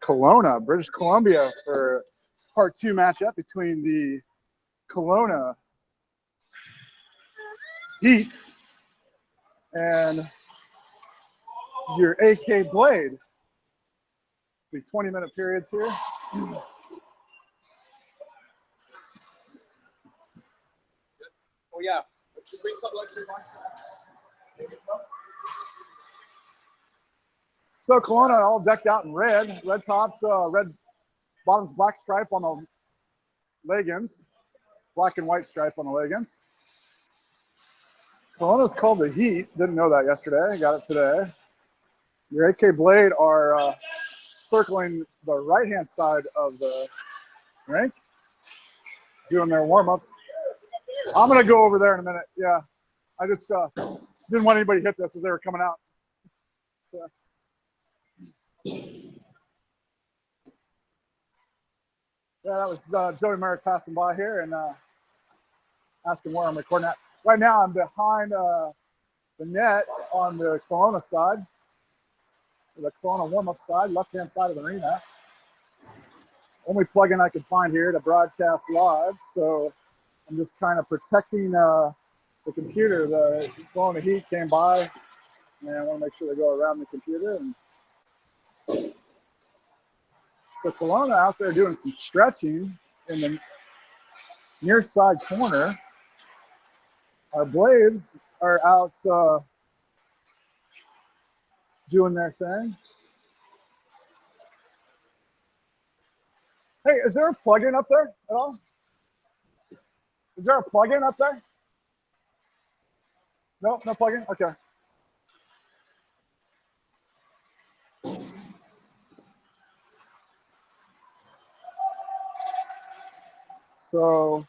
Kelowna, British Columbia for part 2 matchup between the Kelowna Heat and your AK Blade. Be 20-minute periods here. Oh yeah. So Kelowna all decked out in red tops, red bottoms, black stripe on the leggings, black and white stripe on the leggings. Kelowna's called the Heat. Didn't know that yesterday. Got it today. Your AK Blade are circling the right-hand side of the rink, doing their warm-ups. I'm gonna go over there in a minute. Yeah, I just didn't want anybody to hit this as they were coming out. So. Yeah, that was Joey Merrick passing by here and asking where I'm recording at. Right now, I'm behind the net on the Kelowna side, the Kelowna warm-up side, left-hand side of the arena. Only plug-in I could find here to broadcast live, so I'm just kind of protecting the computer. The Kelowna Heat came by, and I want to make sure they go around the computer. And so Kelowna out there doing some stretching in the near side corner. Our Blades are out doing their thing. Hey, is there a plug-in up there at all? Is there a plug-in up there? No, no plug-in? Okay. So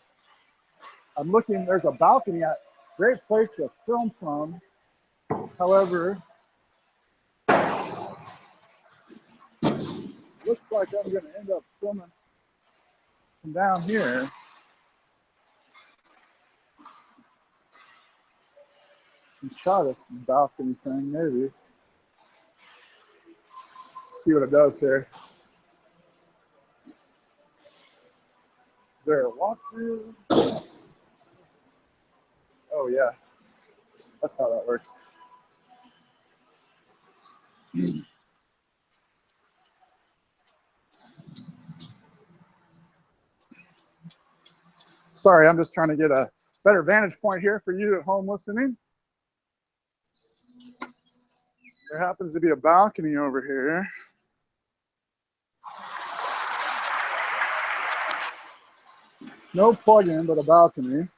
I'm looking, there's a balcony at great place to film from. However, looks like I'm gonna end up filming from down here. And try this balcony thing, maybe. See what it does here. Is there a walkthrough? Oh yeah, that's how that works. Sorry, I'm just trying to get a better vantage point here for you at home listening. There happens to be a balcony over here. No plug-in, but a balcony.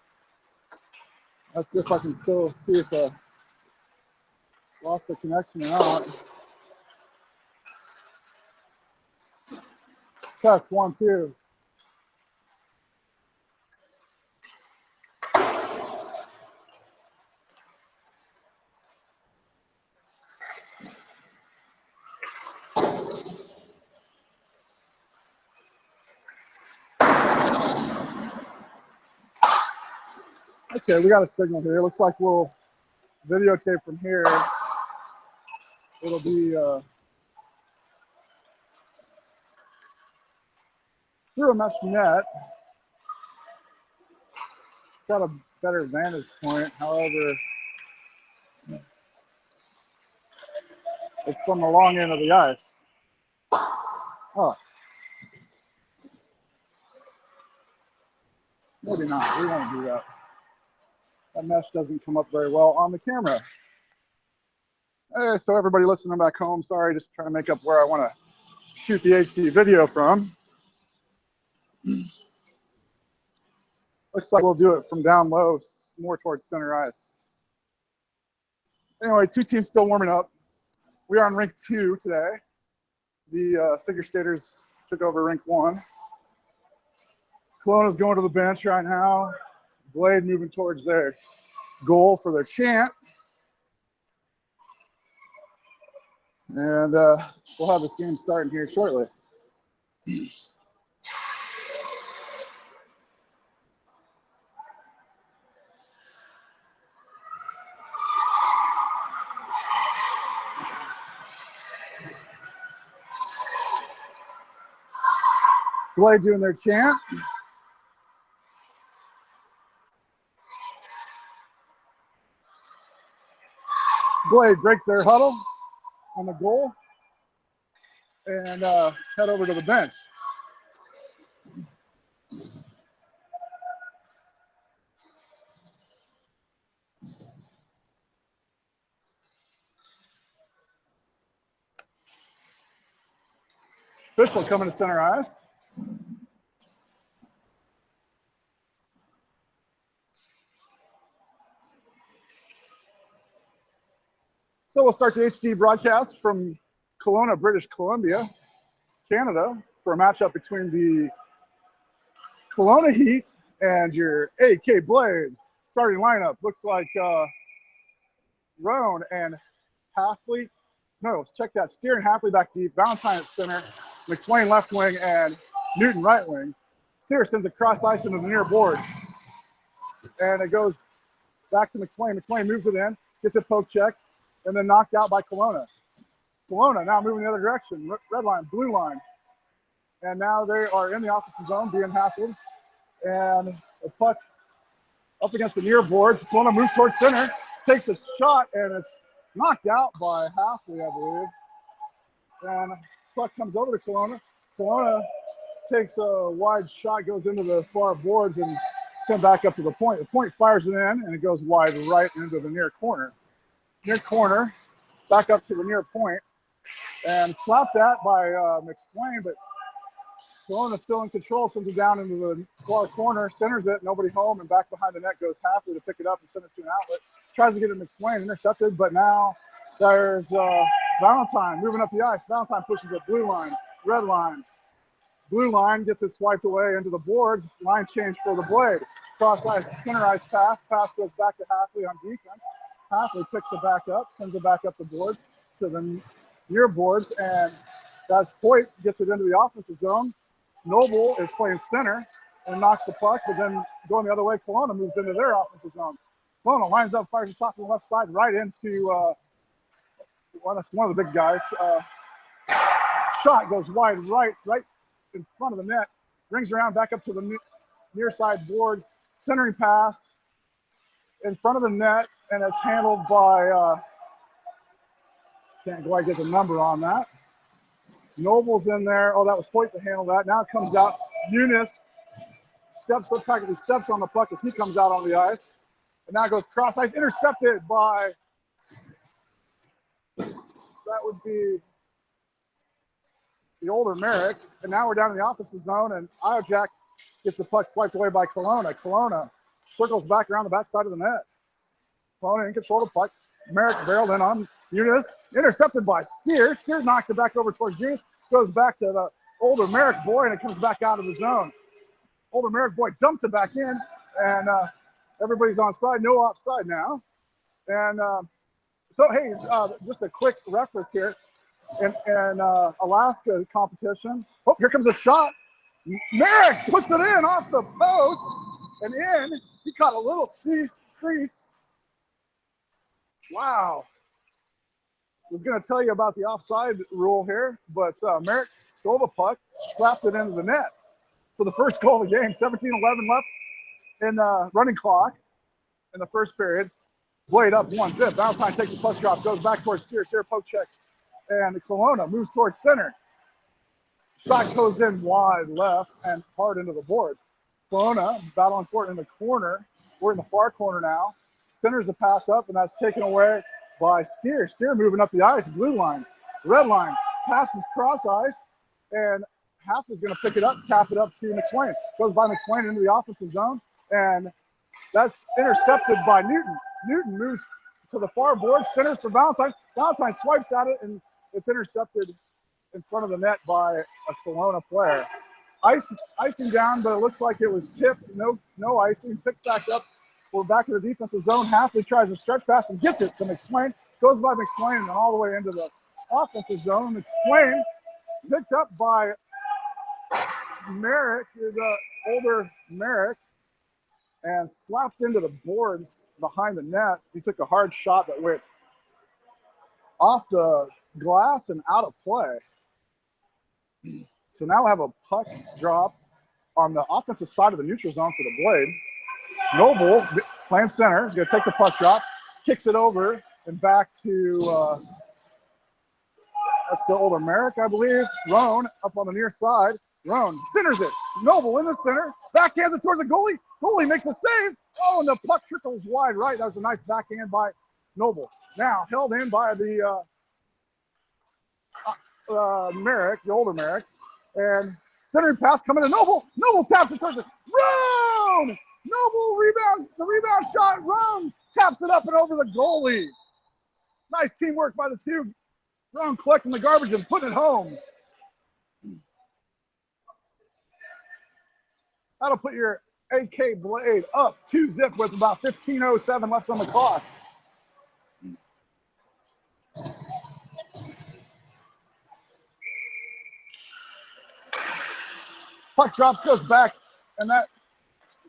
Let's see if I can still see if I lost the connection or not. Test 1, 2. Okay, we got a signal here. Looks like we'll videotape from here. It'll be through a mesh net. It's got a better vantage point. However, it's from the long end of the ice. Oh. Maybe not. We won't do that. That mesh doesn't come up very well on the camera. Hey, so everybody listening back home, sorry, just trying to make up where I want to shoot the HD video from. Looks like we'll do it from down low, more towards center ice. Anyway, two teams still warming up. We are on rink 2 today. The figure skaters took over rink 1. Kelowna's going to the bench right now. Blade moving towards their goal for their chant. And we'll have this game starting here shortly. Blade doing their chant. Blade break their huddle on the goal and head over to the bench. Official coming to center ice. So we'll start the HD broadcast from Kelowna, British Columbia, Canada, for a matchup between the Kelowna Heat and your AK Blades. Starting lineup looks like Roan and Halfley. No, check that. Steer and Halfley back deep. Valentine at center. McSwain left wing and Newton right wing. Steer sends a cross ice into the near boards. And it goes back to McSwain. McSwain moves it in, gets a poke check, and then knocked out by Kelowna. Kelowna now moving the other direction. Red line, blue line. And now they are in the offensive zone being hassled. And the puck up against the near boards. Kelowna moves towards center, takes a shot, and it's knocked out by Halfley, I believe. And puck comes over to Kelowna. Kelowna takes a wide shot, goes into the far boards, and sent back up to the point. The point fires it in, and it goes wide right into the near corner. Near corner, back up to the near point, and slapped that by McSwain, but Kelowna still in control, sends it down into the far corner, centers it, nobody home, and back behind the net goes Halfley to pick it up and send it to an outlet. Tries to get it to McSwain, intercepted, but now there's Valentine moving up the ice. Valentine pushes it, blue line, red line. Blue line gets it swiped away into the boards. Line change for the Blade. Cross ice, center ice pass. Pass goes back to Halfley on defense. Halfley picks it back up, sends it back up the boards to the near boards, and that's Hoyt gets it into the offensive zone. Noble is playing center and knocks the puck, but then going the other way, Kelowna moves into their offensive zone. Kelowna lines up, fires a shot from the left side right into one of the big guys. Shot goes wide right in front of the net, rings around back up to the near side boards, centering pass in front of the net, and it's handled by, can't quite get the number on that. Noble's in there. Oh, that was Hoyt to handle that. Now it comes out. Eunice practically steps on the puck as he comes out on the ice. And now it goes cross ice, intercepted by, that would be the older Merrick. And now we're down in the offensive zone, and Iojak gets the puck swiped away by Kelowna. Kelowna circles back around the backside of the net. Kelowna in control of the puck. Merrick barreled in on Eunice, intercepted by Steer. Steer knocks it back over towards Eunice, goes back to the older Merrick boy, and it comes back out of the zone. Older Merrick boy dumps it back in, and everybody's on side, no offside now. And so, hey, just a quick reference here. In Alaska competition, oh, here comes a shot. Merrick puts it in off the post and in. He caught a little crease. Wow. I was going to tell you about the offside rule here, but Merrick stole the puck, slapped it into the net for the first goal of the game. 17-11 left in the running clock in the first period. Blade up 1-0. Valentine takes a puck drop, goes back towards Steer. Steer poke checks, and Kelowna moves towards center. Shot goes in wide left and hard into the boards. Kelowna battling for it in the corner. We're in the far corner now. Centers a pass up, and that's taken away by Steer. Steer moving up the ice, blue line, red line, passes cross ice, and Halfley's going to pick it up, tap it up to McSwain. Goes by McSwain into the offensive zone, and that's intercepted by Newton. Newton moves to the far board, centers for Valentine. Valentine swipes at it, and it's intercepted in front of the net by a Kelowna player. Icing down, but it looks like it was tipped. No icing. Picked back up. We're back in the defensive zone. Halfley tries a stretch pass and gets it to McSwain. Goes by McSwain and all the way into the offensive zone. McSwain picked up by Merrick, the older Merrick, and slapped into the boards behind the net. He took a hard shot that went off the glass and out of play. So now we have a puck drop on the offensive side of the neutral zone for the Blade. Noble, playing center, is going to take the puck drop, kicks it over and back to, that's the older Merrick, I believe. Roan up on the near side. Roan centers it. Noble in the center, backhands it towards the goalie. Goalie makes a save. Oh, and the puck trickles wide right. That was a nice backhand by Noble. Now held in by the Merrick, the older Merrick. And centering pass coming to Noble. Noble taps it towards it. Roan! Noble rebound. The rebound shot. Roan taps it up and over the goalie. Nice teamwork by the two. Roan collecting the garbage and putting it home. That'll put your AK Blade up 2-zip with about 15:07 left on the clock. Puck drops, goes back, and that's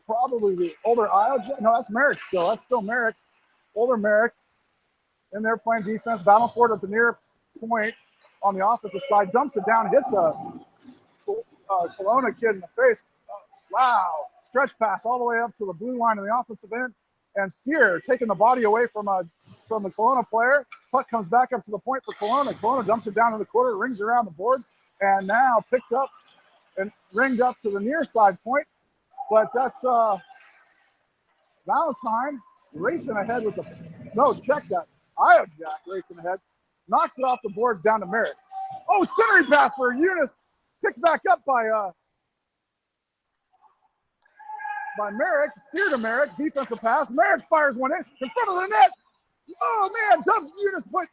probably the older Iowa. No, that's Merrick still. That's still Merrick. Older Merrick in there playing defense, battling for it at the near point on the offensive side. Dumps it down, hits a Kelowna kid in the face. Wow. Stretch pass all the way up to the blue line in the offensive end. And Steer taking the body away from the Kelowna player. Puck comes back up to the point for Kelowna. Kelowna dumps it down in the quarter, rings around the boards, and now picked up and ringed up to the near side point. But that's Valentine racing ahead with the, no, check that. Iowa Jack racing ahead. Knocks it off the boards down to Merrick. Oh, centering pass for Eunice. Picked back up by Merrick. Steer to Merrick. Defensive pass. Merrick fires one in front of the net. Oh, man. Eunice put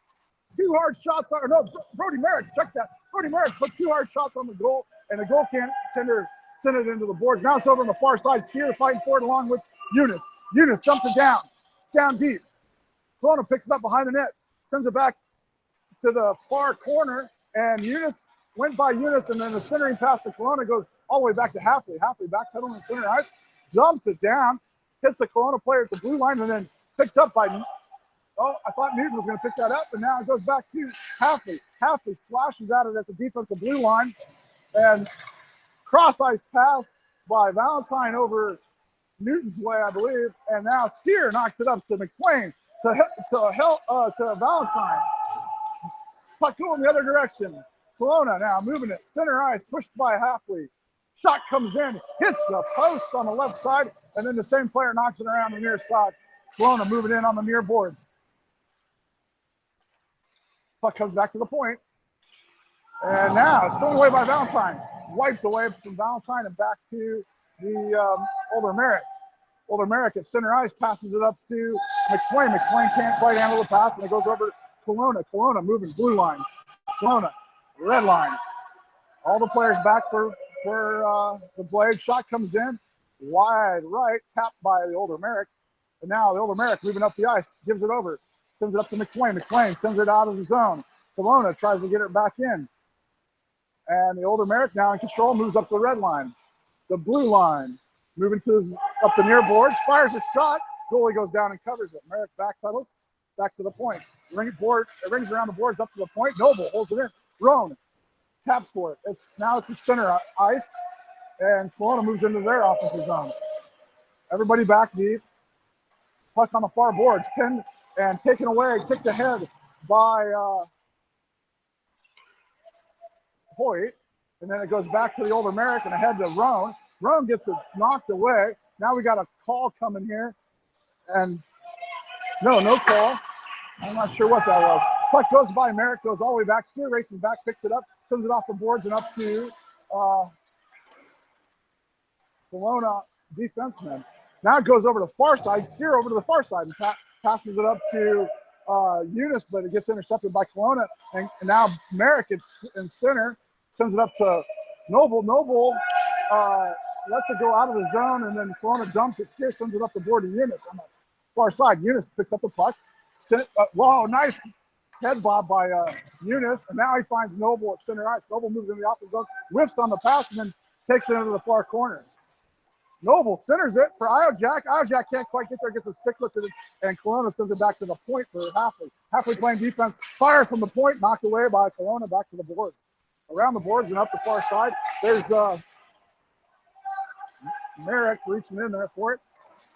two hard shots on, or no, Brody Merrick. Check that. Brody Merrick put two hard shots on the goal, and the goaltender sent it into the boards. Now it's over on the far side. Steer fighting for it along with Eunice. Eunice jumps it down. It's down deep. Kelowna picks it up behind the net. Sends it back to the far corner, and Eunice went by Eunice, and then the centering pass to Kelowna goes all the way back to Halfley. Halfley backpedaling in center ice, dumps it down, hits the Kelowna player at the blue line, and then picked up by, oh, I thought Newton was going to pick that up, and now it goes back to Halfley. Halfley slashes at it at the defensive blue line, and cross-ice pass by Valentine over Newton's way, I believe, and now Steer knocks it up to McSwain to Valentine. Puck going the other direction. Kelowna now moving it. Center ice, pushed by Halfley. Shot comes in, hits the post on the left side, and then the same player knocks it around the near side. Kelowna moving in on the near boards. Puck comes back to the point. And now stolen away by Valentine. Wiped away from Valentine and back to the older Merrick. Older Merrick at center ice passes it up to McSwain. McSwain can't quite handle the pass, and it goes over to Kelowna. Kelowna moving blue line. Kelowna, red line. All the players back for the Blade. Shot comes in, wide right, tapped by the older Merrick. And now the older Merrick moving up the ice, gives it over, sends it up to McSwain. McSwain sends it out of the zone. Kelowna tries to get it back in. And the older Merrick now in control, moves up the red line. The blue line, moving up the near boards, fires a shot. Goalie goes down and covers it. Merrick backpedals back to the point. Rings around the boards up to the point. Noble holds it in. Roan taps for it. Now it's the center ice, and Kelowna moves into their offensive zone. Everybody back deep. Puck on the far boards, pinned and taken away, kicked ahead by Hoyt, and then it goes back to the older Merrick and ahead to Roan. Roan gets it knocked away. Now we got a call coming here, and no call. I'm not sure what that was. Puck goes by Merrick, goes all the way back. Steer races back, picks it up, sends it off the boards and up to Kelowna defenseman. Now it goes over to the far side. Steer over to the far side and passes it up to Eunice, but it gets intercepted by Kelowna. And now Merrick is in center, sends it up to Noble. Noble lets it go out of the zone, and then Kelowna dumps it. Steer sends it up the board to Eunice on the far side. Eunice picks up the puck. Whoa, nice head bob by Eunice, and now he finds Noble at center ice. Noble moves in the offensive zone, whiffs on the pass, and then takes it into the far corner. Noble centers it for Iowa Jack. Iowa Jack can't quite get there, gets a stick lift, and Kelowna sends it back to the point for Halfley. Halfley playing defense, fires from the point, knocked away by Kelowna, back to the boards. around the boards and up the far side. There's Merrick reaching in there for it.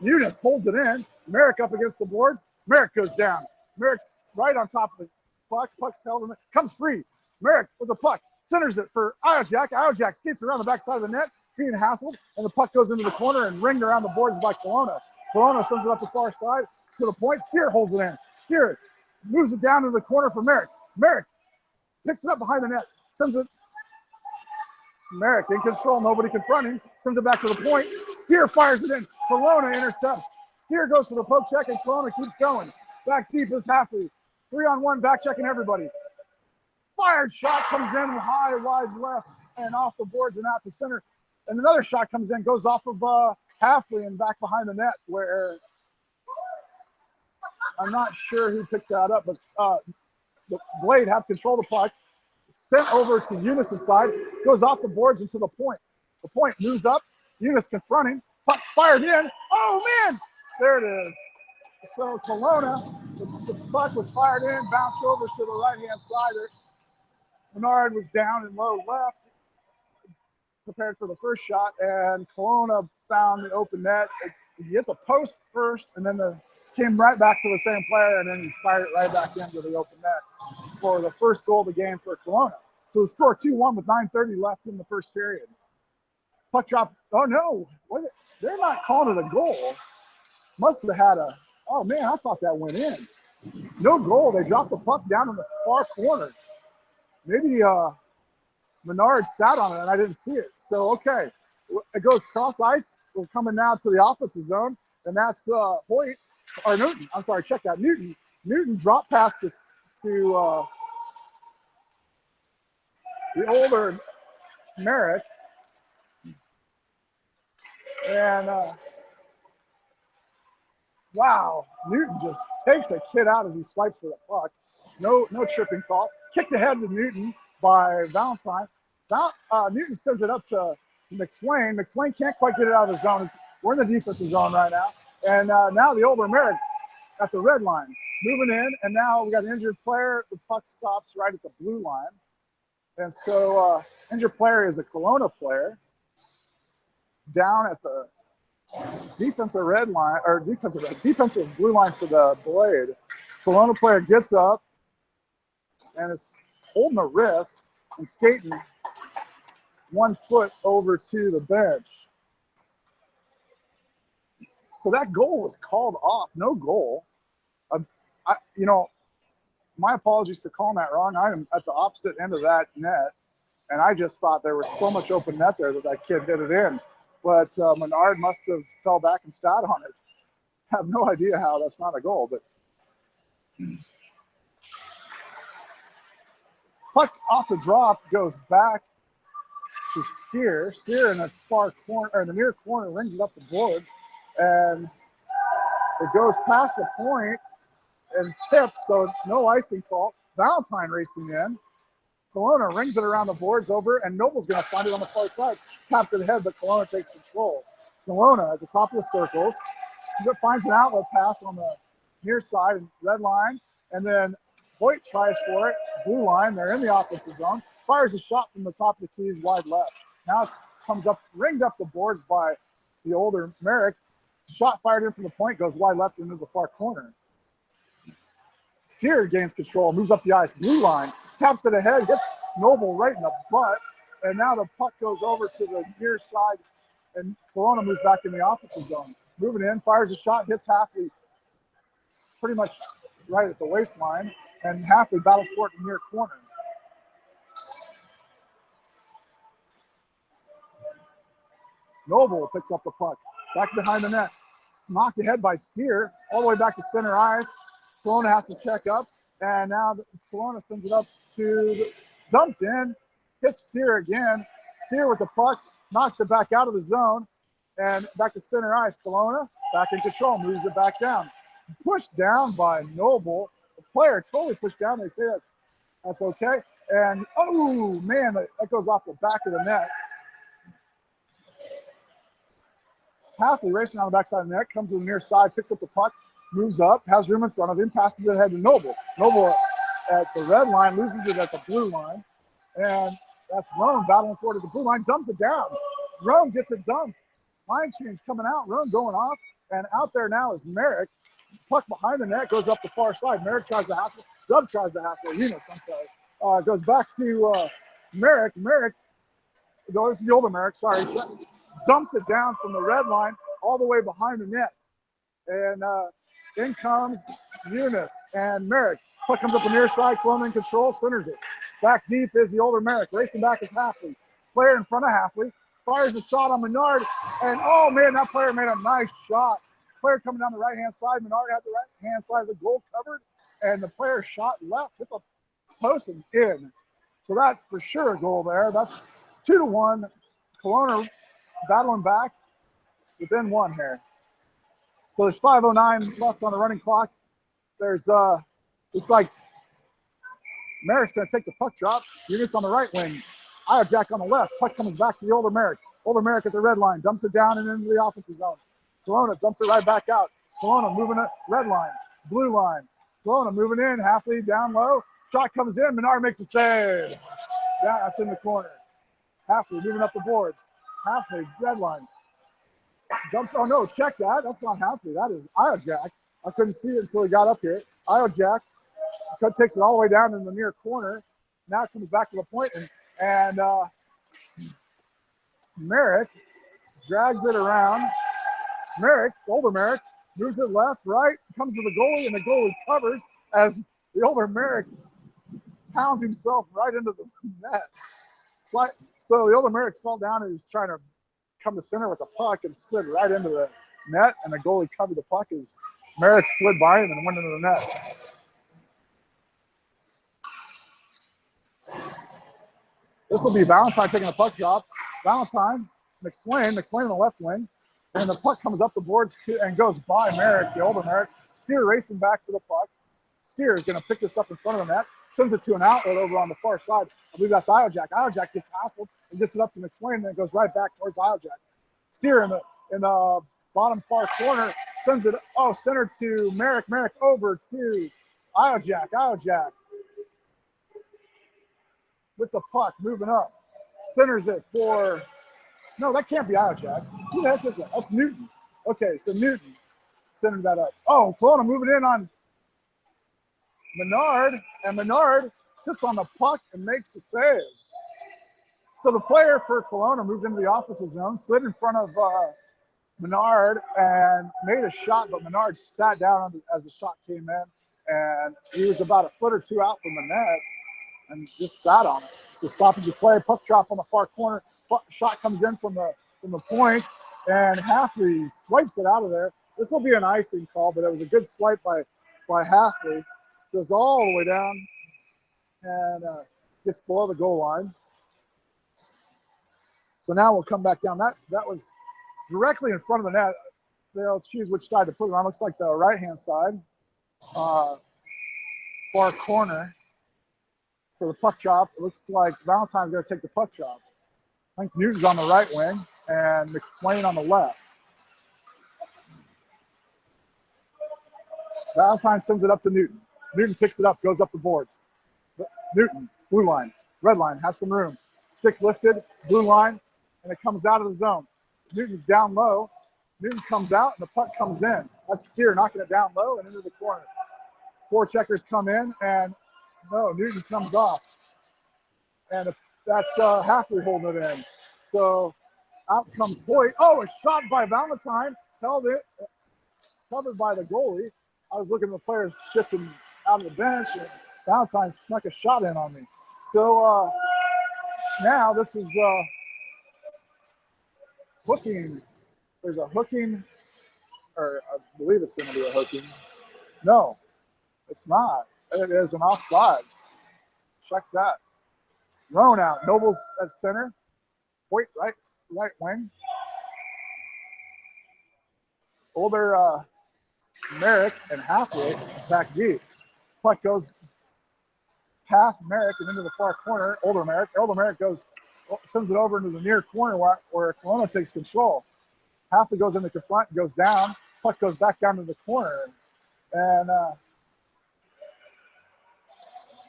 Eunice holds it in. Merrick up against the boards. Merrick goes down. Merrick's right on top of the puck. Puck's held in it. Comes free. Merrick with the puck. Centers it for Iojak. Iojak skates around the backside of the net, being hassled, and the puck goes into the corner and ringed around the boards by Kelowna. Kelowna sends it up the far side to the point. Steer holds it in. Steer moves it down to the corner for Merrick. Merrick picks it up behind the net. Sends it. Merrick in control. Nobody confronting. Sends it back to the point. Steer fires it in. Kelowna intercepts. Steer goes for the poke check, and Kelowna keeps going. Back deep is Hafley. 3-on-1, back checking everybody. Fired shot comes in high, wide left, and off the boards and out to center. And another shot comes in, goes off of Hafley and back behind the net, where I'm not sure who picked that up, but the Blade have control of the puck. Sent over to Eunice's side, goes off the boards into the point. The point moves up. Eunice confronting. Puck fired in. Oh, man! There it is. So Kelowna, the puck was fired in, bounced over to the right-hand side. Menard was down in low left, prepared for the first shot, and Kelowna found the open net. He hit the post first, and then came right back to the same player, and then he fired it right back into the open net for the first goal of the game for Kelowna. So the score 2-1 with 9:30 left in the first period. Puck drop. Oh, no. They're not calling it a goal. Must have had a – oh, man, I thought that went in. No goal. They dropped the puck down in the far corner. Maybe Menard sat on it, and I didn't see it. So, okay. It goes cross ice. We're coming now to the offensive zone, and that's Hoyt – or Newton. I'm sorry, check that. Newton. Newton dropped past this to the older Merrick. And wow, Newton just takes a kid out as he swipes for the puck. No tripping call. Kicked ahead to Newton by Valentine. Newton sends it up to McSwain. McSwain can't quite get it out of the zone. We're in the defensive zone right now. And now the older Merrick at the red line. Moving in, and now we got an injured player. The puck stops right at the blue line. And so injured player is a Kelowna player. Down at the defensive red line, or defensive blue line for the Blade. Kelowna player gets up and is holding a wrist and skating 1 foot over to the bench. So that goal was called off. No goal. My apologies for calling that wrong. I am at the opposite end of that net, and I just thought there was so much open net there that kid hit it in. But Menard must have fell back and sat on it. I have no idea how that's not a goal, but puck off the drop goes back to Steer. Steer in the far corner, or in the near corner, rings it up the boards, and it goes past the point and tips, so no icing call. Valentine racing in. Kelowna rings it around the boards over, and Noble's going to find it on the far side. Taps it ahead, but Kelowna takes control. Kelowna at the top of the circles finds an outlet pass on the near side, red line, and then Hoyt tries for it, blue line. They're in the offensive zone. Fires a shot from the top of the keys, wide left. Now it comes up, ringed up the boards by the older Merrick. Shot fired in from the point, goes wide left into the far corner. Steer gains control, moves up the ice, blue line, taps it ahead, hits Noble right in the butt, and now the puck goes over to the near side, and Kelowna moves back in the offensive zone. Moving in, fires a shot, hits Hafley pretty much right at the waistline, and Hafley battles for it in the near corner. Noble picks up the puck, back behind the net, knocked ahead by Steer, all the way back to center ice. Kelowna has to check up, and now Kelowna sends it up to dumped in, hits Steer again. Steer with the puck, knocks it back out of the zone, and back to center ice. Kelowna back in control, moves it back down. Pushed down by Noble. The player totally pushed down. They say that's okay. And, oh, man, that goes off the back of the net. Hafley racing on the backside of the net, comes to the near side, picks up the puck, moves up, has room in front of him, passes it ahead to Noble. Noble at the red line, loses it at the blue line. And That's Rome battling forward to the blue line, dumps it down. Rome gets it dumped. Line change coming out, Rome going off, and out there now is Merrick. Puck behind the net, goes up the far side. Merrick tries to hassle. Dub tries to hassle. Eunice, I'm sorry. Goes back to Merrick. Merrick, no, this is the older Merrick, sorry. Dumps it down from the red line all the way behind the net. And in comes Eunice and Merrick. Puck comes up the near side, Kelowna in control, centers it. Back deep is the older Merrick. Racing back is Halfley. Player in front of Halfley. Fires a shot on Menard. And oh man, that player made a nice shot. Player coming down the right-hand side. Menard had the right-hand side of the goal covered. And the player shot left, hit the post and in. So that's for sure a goal there. That's 2-1. Kelowna battling back within one here. So there's 5:09 left on the running clock. There's, it's like Merrick's going to take the puck drop. Eunice on the right wing. Jack on the left. Puck comes back to the older Merrick. Older Merrick at the red line. Dumps it down and into the offensive zone. Kelowna dumps it right back out. Kelowna moving it. Red line. Blue line. Kelowna moving in. Halfley down low. Shot comes in. Menard makes a save. Yeah, that's in the corner. Halfley moving up the boards. Halfley, red line. Dumps, oh no, check that. That's not Halfley. That is Jack. I couldn't see it until he got up here. Jack takes it all the way down in the near corner. Now it comes back to the point, and Merrick drags it around. Merrick, older Merrick, moves it left, right, comes to the goalie, and the goalie covers as the older Merrick pounds himself right into the net. So the older Merrick fell down and he was trying to come to center with the puck and slid right into the net, and the goalie covered the puck as Merrick slid by him and went into the net. This will be Valentine taking a puck drop. Valentine's McSwain in the left wing, and the puck comes up the boards and goes by Merrick, the older Merrick. Steer racing back for the puck. Steer is going to pick this up in front of the net, sends it to an outlet over on the far side. I believe that's Jack. Jack gets hassled and gets it up to McSwain, and then it goes right back towards Jack. Steer in the bottom far corner sends it center to Merrick. Merrick over to Jack. Jack with the puck moving up, centers it for. No, that can't be Jack. Who the heck is that? That's Newton. Okay, so Newton centered that up. Oh, Kelowna moving in on Menard, and Menard sits on the puck and makes the save. So the player for Kelowna moved into the offensive zone, slid in front of Menard and made a shot, but Menard sat down as the shot came in, and he was about a foot or two out from the net and just sat on it. So stoppage of play, puck drop on the far corner, shot comes in from the point, and Halfley swipes it out of there. This will be an icing call, but it was a good swipe by Halfley. Goes all the way down and gets below the goal line. So now we'll come back down. That was directly in front of the net. They'll choose which side to put it on. Looks like the right-hand side, far corner for the puck drop. It looks like Valentine's going to take the puck drop. I think Newton's on the right wing and McSwain on the left. Valentine sends it up to Newton. Newton picks it up, goes up the boards. Newton, blue line, red line, has some room. Stick lifted, blue line, and it comes out of the zone. Newton's down low. Newton comes out, and the puck comes in. That's Steer knocking it down low and into the corner. Four checkers come in, and no, Newton comes off. And that's Halfley holding it in. So out comes Hoyt. Oh, a shot by Valentine. Held it, covered by the goalie. I was looking at the players shifting out of the bench, and Valentine snuck a shot in on me. So now this is hooking. There's a hooking, or I believe it's going to be a hooking. No, it's not. It is an offsides. Check that. Roan out. Noble's at center. Hoyt right wing. Older Merrick and Halfway back deep. Puck goes past Merrick and into the far corner. Older Merrick sends it over into the near corner where Kelowna takes control. Halfway goes in to confront and goes down. Puck goes back down to the corner. And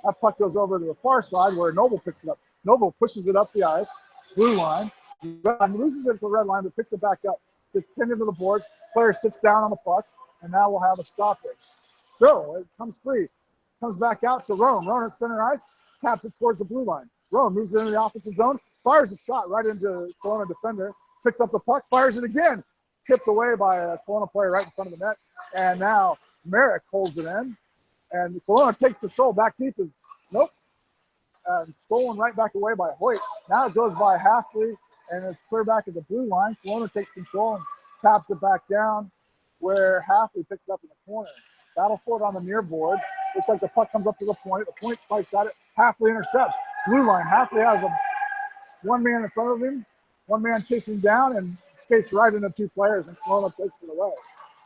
that puck goes over to the far side where Noble picks it up. Noble pushes it up the ice, blue line, loses it at the red line, but picks it back up. Gets pinned into the boards. Player sits down on the puck, and now we'll have a stoppage. Go, it comes free. Comes back out to Rome. Rome at center ice, taps it towards the blue line. Rome moves it into the offensive zone, fires a shot right into Kelowna defender, picks up the puck, fires it again. Tipped away by a Kelowna player right in front of the net. And now Merrick holds it in. And Kelowna takes control. Back deep is, nope. And stolen right back away by Hoyt. Now it goes by Halfley, and it's clear back at the blue line. Kelowna takes control and taps it back down where Halfley picks it up in the corner. Battle for it on the near boards. Looks like the puck comes up to the point. The point spikes at it. Halfley intercepts. Blue line. Halfley has one man in front of him. One man chasing down and skates right into two players, and Kelowna takes it away.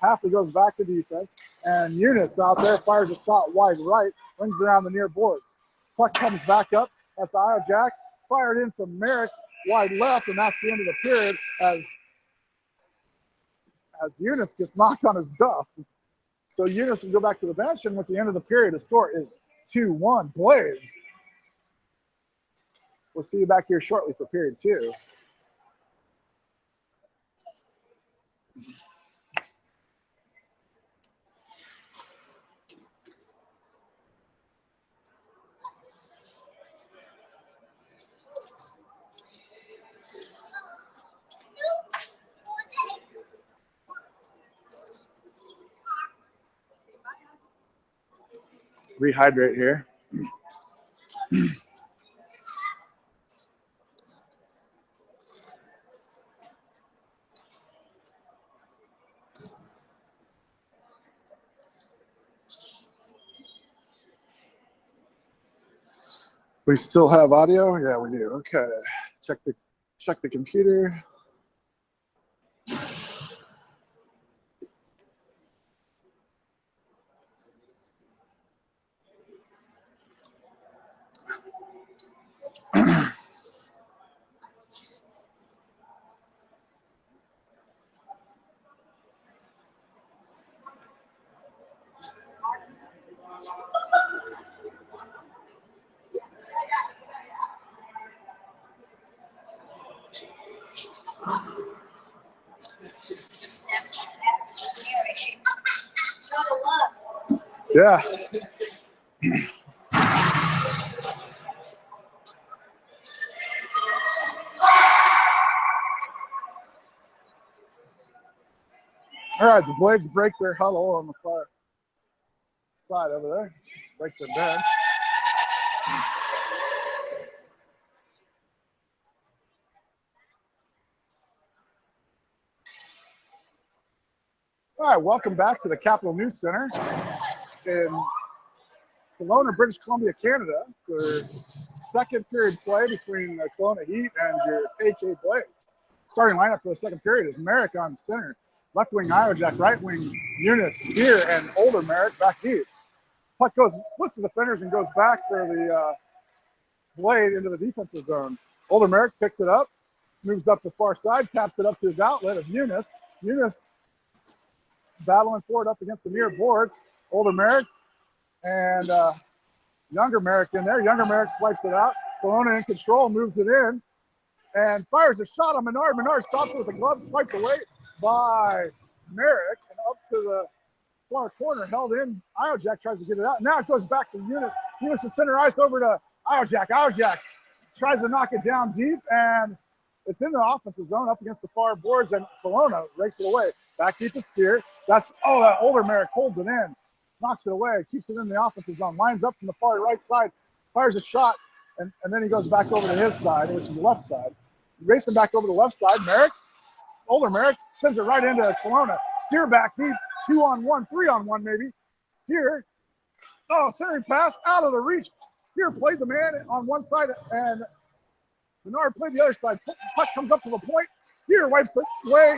Halfley goes back to defense, and Eunice out there fires a shot wide right, rings around the near boards. Puck comes back up. That's Iojack. Fired in from Merrick wide left, and that's the end of the period as Eunice gets knocked on his duff. So Eunice will go back to the bench, and at the end of the period, the score is 2-1 Blaze. We'll see you back here shortly for period 2. Rehydrate here. We still have audio? Yeah, we do. Okay. Check the computer. Yeah. All right, the Blades break their huddle on the far side over there. Break their bench. All right, welcome back to the Capital News Center in Kelowna, British Columbia, Canada, for second period play between the Kelowna Heat and your AK Blades. Starting lineup for the second period is Merrick on center, left wing Iojack, right wing Eunice, Steer, and older Merrick back deep. Puck splits the defenders and goes back for the Blade into the defensive zone. Older Merrick picks it up, moves up the far side, taps it up to his outlet of Eunice. Eunice battling forward up against the near boards. Older Merrick and younger Merrick in there. Younger Merrick swipes it out. Kelowna in control, moves it in, and fires a shot on Menard. Menard stops it with the glove, swiped away by Merrick, and up to the far corner, held in. Iojack tries to get it out. Now it goes back to Eunice. Eunice is center ice over to Iojack. Iojack tries to knock it down deep, and it's in the offensive zone up against the far boards, and Kelowna rakes it away. Back deep is Steer. That older Merrick holds it in, knocks it away, keeps it in the offensive zone, lines up from the far right side, fires a shot, and then he goes back over to his side, which is the left side. Racing back over to the left side, Merrick, older Merrick, sends it right into Kelowna. Steer back deep, 2-on-1, 3-on-1 maybe. Steer, centering pass out of the reach. Steer played the man on one side, and Menard played the other side. Puck comes up to the point. Steer wipes it away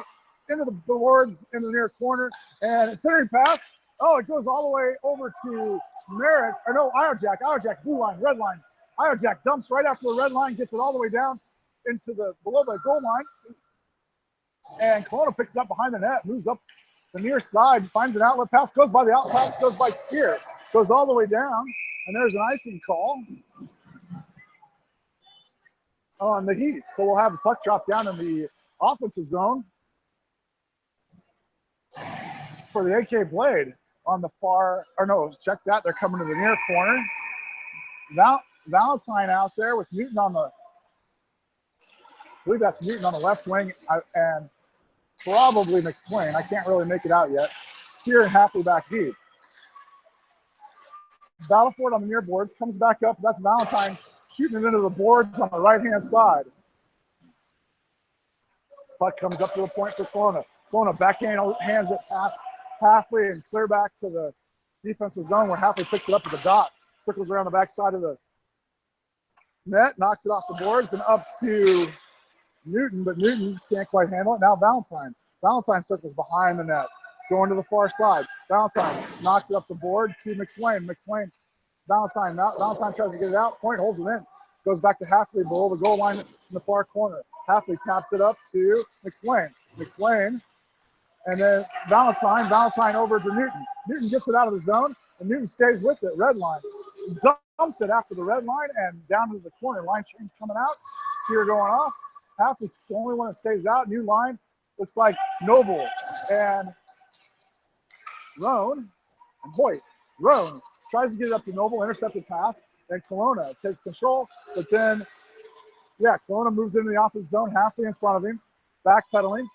into the boards in the near corner, and centering pass. It goes all the way over to Merrick, or no, Iojack. Iojack, blue line, red line. Iojack dumps right after the red line, gets it all the way down into below the goal line. And Kelowna picks it up behind the net, moves up the near side, finds an outlet pass, goes by the out pass, goes by Steer, goes all the way down, and there's an icing call. on the Heat. So we'll have the puck drop down in the offensive zone for the AK Blade on the far, or no, check that. They're coming to the near corner. Valentine out there with Newton on the, I believe that's Newton on the left wing, and probably McSwain. I can't really make it out yet. Steer and Hafley back deep. Battleford on the near boards, comes back up. That's Valentine shooting it into the boards on the right-hand side. Puck comes up to the point for Kelowna. Kelowna backhand hands it past Hafley and clear back to the defensive zone where Hafley picks it up as a dot. Circles around the backside of the net, knocks it off the boards and up to Newton, but Newton can't quite handle it. Now Valentine. Valentine circles behind the net, going to the far side. Valentine knocks it up the board to McSwain. McSwain, Valentine tries to get it out. Point holds it in. Goes back to Hafley below the goal line in the far corner. Hafley taps it up to McSwain. McSwain, and then Valentine. Valentine over to Newton. Newton gets it out of the zone, and Newton stays with it. Red line. Dumps it after the red line and down to the corner. Line change coming out. Steer going off. Hafley's the only one that stays out. New line looks like Noble and Roan and Hoyt. Roan tries to get it up to Noble, intercepted pass, and Kelowna takes control, but then, yeah, Kelowna moves into the opposite zone, Hafley in front of him, backpedaling,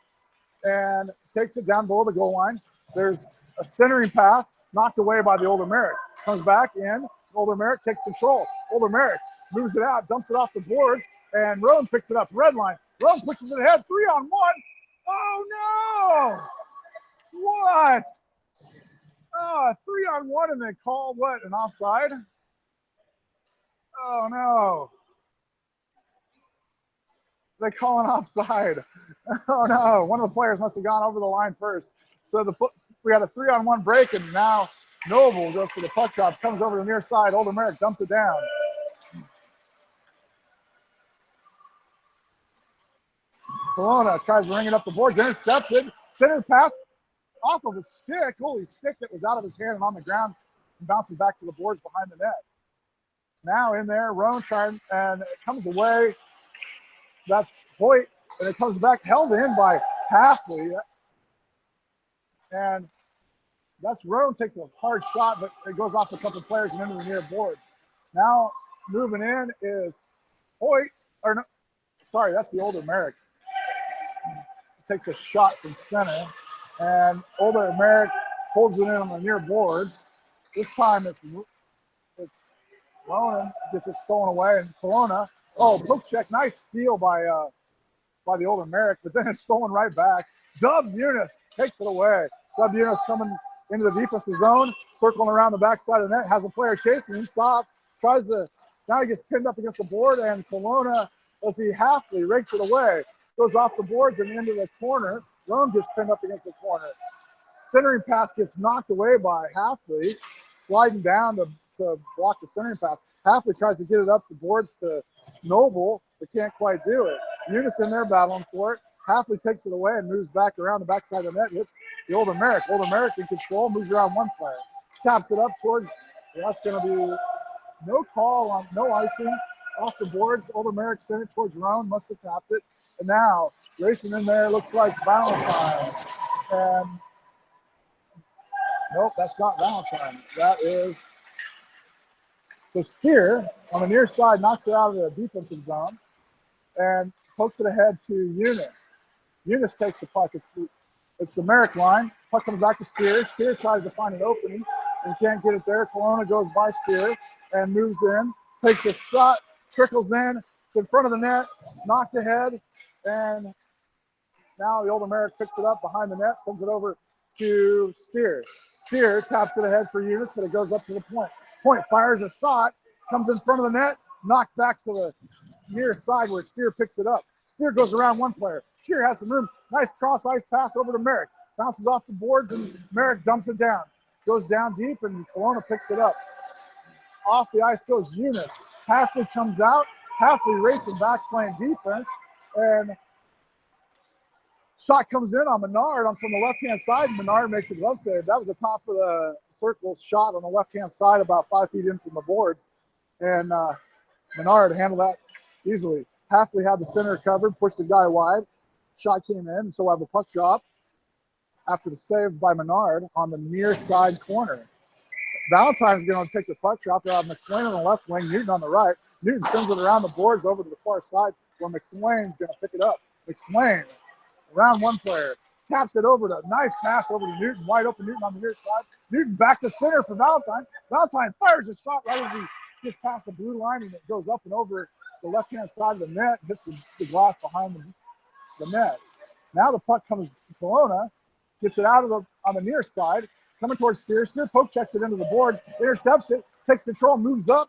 and takes it down below the goal line. There's a centering pass, knocked away by the Older Merrick. Comes back in, Older Merrick takes control. Older Merrick moves it out, dumps it off the boards, and Roan picks it up, red line. Roan pushes it ahead, 3-on-1. Oh, no! What? Oh, 3-on-1 and then call what? An offside? Oh, no. They call an offside. Oh, no. One of the players must have gone over the line first. So we had a 3-on-1 break, and now Noble goes for the puck drop, comes over to the near side. Older Merrick dumps it down. Kelowna tries to ring it up the boards, intercepted, center pass off of a stick, holy stick that was out of his hand and on the ground, and bounces back to the boards behind the net. Now in there, Roan trying, and it comes away. That's Hoyt, and it comes back, held in by Hafley. And that's Roan takes a hard shot, but it goes off a couple of players and into the near boards. Now moving in is Hoyt, or no, sorry, that's the Older Merrick. Takes a shot from center, and Older Merrick holds it in on the near boards. This time it's Ronan gets it stolen away, and Kelowna, oh, poke check, nice steal by the Older Merrick, but then it's stolen right back. Dub Eunice takes it away. Dub Eunice coming into the defensive zone, circling around the backside of the net, has a player chasing him, stops, tries to, now he gets pinned up against the board, and Kelowna, let's see, Hafley rakes it away. Goes off the boards and into the corner. Roan gets pinned up against the corner. Centering pass gets knocked away by Hafley, sliding down to block the centering pass. Hafley tries to get it up the boards to Noble, but can't quite do it. Eunice in there battling for it. Hafley takes it away and moves back around the backside of the net, hits the Older Merrick. Older Merrick in control, moves around one player. Taps it up towards, that's going to be no call on, no icing. Off the boards, Older Merrick sent it towards Roan, must have tapped it. And now, racing in there, looks like Valentine. And nope, that's not Valentine. That is, so Steer on the near side knocks it out of the defensive zone and pokes it ahead to Eunice. Eunice takes the puck. It's the Merrick line. Puck comes back to Steer. Steer tries to find an opening and can't get it there. Kelowna goes by Steer and moves in, takes a shot, trickles in. It's in front of the net, knocked ahead, and now the Older Merrick picks it up behind the net, sends it over to Steer. Steer taps it ahead for Eunice, but it goes up to the point. Point fires a shot, comes in front of the net, knocked back to the near side where Steer picks it up. Steer goes around one player. Steer has some room. Nice cross-ice pass over to Merrick. Bounces off the boards, and Merrick dumps it down. Goes down deep, and Kelowna picks it up. Off the ice goes Eunice. Hafley comes out. Hafley racing back, playing defense, and shot comes in on Menard from the left-hand side. Menard makes a glove save. That was a top of the circle shot on the left-hand side, about 5 feet in from the boards, and Menard handled that easily. Halfley had the center covered, pushed the guy wide. Shot came in, so we'll have a puck drop after the save by Menard on the near side corner. Valentine's going to take the puck drop. They'll have McSwain on the left wing, Newton on the right. Newton sends it around the boards over to the far side where McSwain's going to pick it up. McSwain, around one player, taps it over to, nice pass over to Newton, wide open Newton on the near side. Newton back to center for Valentine. Valentine fires a shot right as he gets past the blue line, and it goes up and over the left-hand side of the net, hits the glass behind the net. Now the puck comes to Kelowna, gets it out of on the near side, coming towards Steer. Steer poke checks it into the boards, intercepts it, takes control, moves up,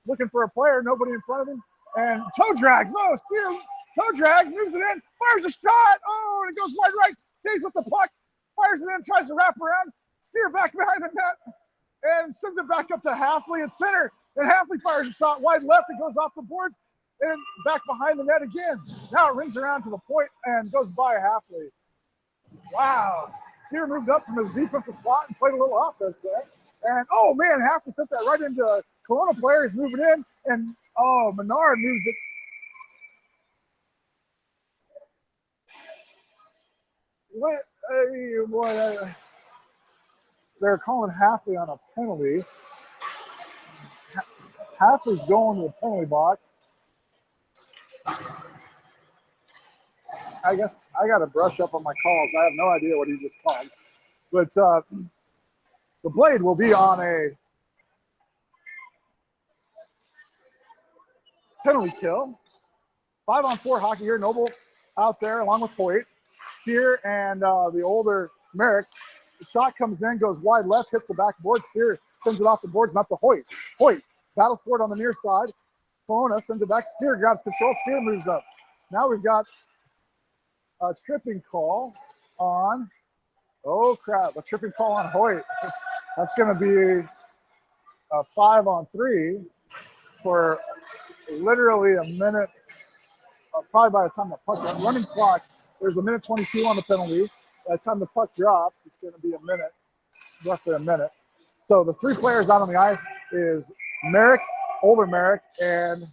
looking for a player, nobody in front of him, and toe drags. No, Steer toe drags, moves it in, fires a shot. Oh, and it goes wide right, stays with the puck, fires it in, tries to wrap around, Steer back behind the net, and sends it back up to Halfley at center. And Halfley fires a shot wide left, it goes off the boards, and back behind the net again. Now it rings around to the point and goes by Halfley. Wow. Steer moved up from his defensive slot and played a little offense there. And, oh, man, Halfley sent that right into a Kelowna player. He's moving in. And, oh, Menard moves it. They're calling Halfley on a penalty. Halfley's going to the penalty box. I guess I got to brush up on my calls. I have no idea what he just called. But the Blade will be on a penalty kill. 5-on-4 hockey here. Noble out there along with Hoyt. Steer and the older Merrick. The shot comes in, goes wide left, hits the backboard. Steer sends it off the boards and up to Hoyt. Hoyt battles for it on the near side. Kelowna sends it back. Steer grabs control. Steer moves up. Now we've got a tripping call on, oh crap, a tripping call on Hoyt. That's going to be a 5-on-3 for literally a minute, probably by the time the puck, running clock, there's a minute 22 on the penalty. By the time the puck drops, it's going to be a minute, roughly a minute. So the three players out on the ice is Merrick, older Merrick, and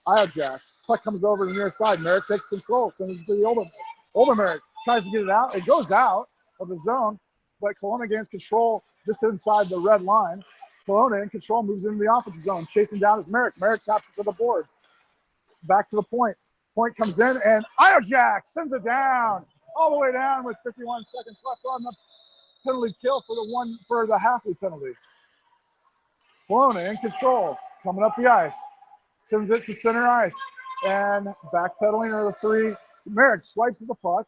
Iojak. Puck comes over to the near side. Merrick takes control, sends it to the older Merrick. Older Merrick tries to get it out. It goes out of the zone, but Kelowna gains control just inside the red line. Kelowna in control, moves into the offensive zone. Chasing down is Merrick. Merrick taps it to the boards. Back to the point. Point comes in, and Iojak sends it down, all the way down with 51 seconds left on the penalty kill for the Halfley penalty. Kelowna in control, coming up the ice. Sends it to center ice. And backpedaling are the three. Merrick swipes at the puck.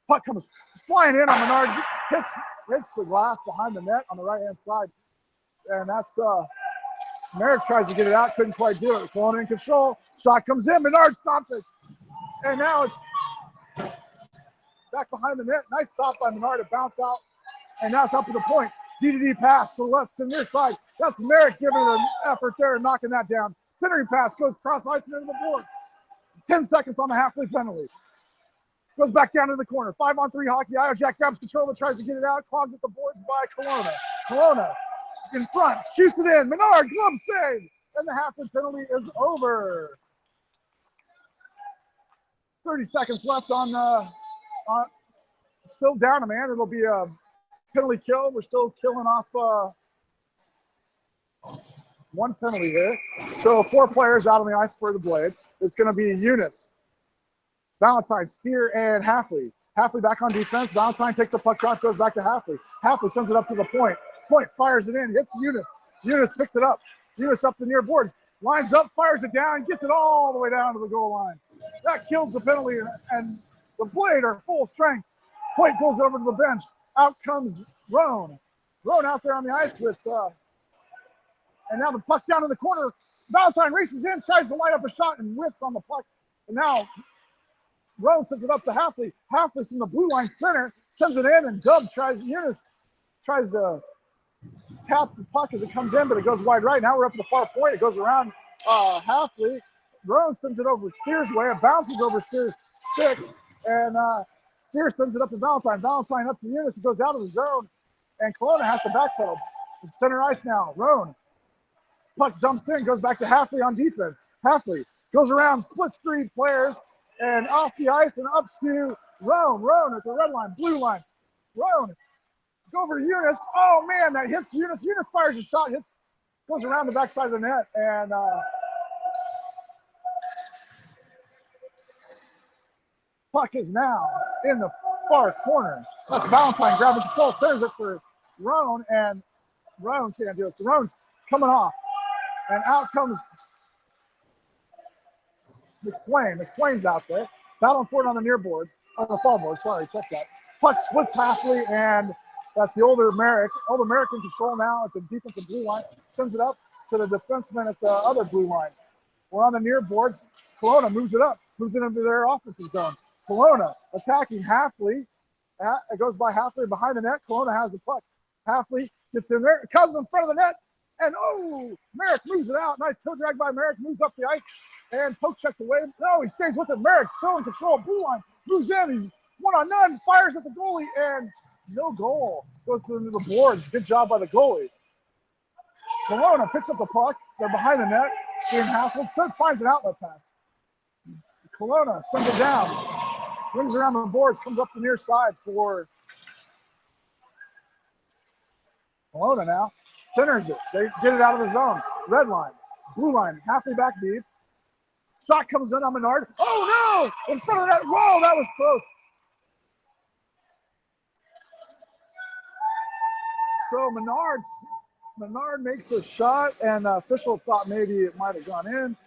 Puck comes flying in on Menard, hits the glass behind the net on the right-hand side. And that's, Merrick tries to get it out, couldn't quite do it. Kelowna in control. Shot comes in, Menard stops it. And now it's back behind the net. Nice stop by Menard to bounce out. And now it's up to the point. DDD pass to the left to the near side. That's Merrick giving it an effort there and knocking that down. Centering pass goes cross ice and into the board. 10 seconds on the Halfley penalty. Goes back down to the corner. 5-on-3 hockey. Iojak grabs control and tries to get it out. Clogged at the boards by Kelowna. Kelowna in front. Shoots it in. Menard, glove save. And the Halfley penalty is over. 30 seconds left on still down a man. It'll be a penalty kill. We're still killing off one penalty here. So 4 players out on the ice for the Blade. It's going to be Eunice, Valentine, Steer, and Halfley. Halfley back on defense. Valentine takes a puck drop, goes back to Halfley. Halfley sends it up to the point. Point fires it in, hits Eunice. Eunice picks it up. Eunice up the near boards. Lines up, fires it down, gets it all the way down to the goal line. That kills the penalty, and the Blade are full strength. Point goes over to the bench. Out comes Roan. Roan out there on the ice with, and now the puck down in the corner. Valentine races in, tries to line up a shot, and whiffs on the puck. And now Roan sends it up to Halfley. Halfley from the blue line center sends it in, and Eunice tries to tap the puck as it comes in, but it goes wide right. Now we're up at the far point. It goes around Halfley. Roan sends it over Steer's way. It bounces over Steer's stick, and Steer sends it up to Valentine. Valentine up to Eunice. It goes out of the zone, and Kelowna has to backpedal. It's center ice now. Roan. Puck dumps in, goes back to Halfley on defense. Halfley goes around, splits 3 players, and off the ice and up to Roan. Roan at the red line, blue line. Roan, go over to Eunice. Oh man, that hits Eunice. Eunice fires a shot, goes around the backside of the net, and puck is now in the far corner. That's Valentine grabbing control, centers it for Roan, and Roan can't do it. So Roan's coming off, and out comes McSwain. McSwain's out there, battling for it on the near boards, on the far boards. Sorry, check that. Puck splits Halfley, and that's the older Merrick. Older Merrick in control now at the defensive blue line. Sends it up to the defenseman at the other blue line. We're on the near boards. Kelowna moves it up, moves it into their offensive zone. Kelowna attacking Halfley. It goes by Halfley behind the net. Kelowna has the puck. Halfley gets in there, comes in front of the net, and oh, Merrick moves it out. Nice toe drag by Merrick, moves up the ice, and poke checked away. No, he stays with it. Merrick still in control. Blue line moves in. He's 1-on-none, fires at the goalie, and no goal. Goes into the boards. Good job by the goalie. Kelowna picks up the puck. They're behind the net, being hassled. Sid finds an outlet pass. Kelowna sends it down, rings around the boards, comes up the near side for Kelowna now. Centers it. They get it out of the zone. Red line, blue line, Halfley back deep. Shot comes in on Menard. Oh no! In front of that. Whoa, that was close. So Menard makes a shot, and the official thought maybe it might have gone in.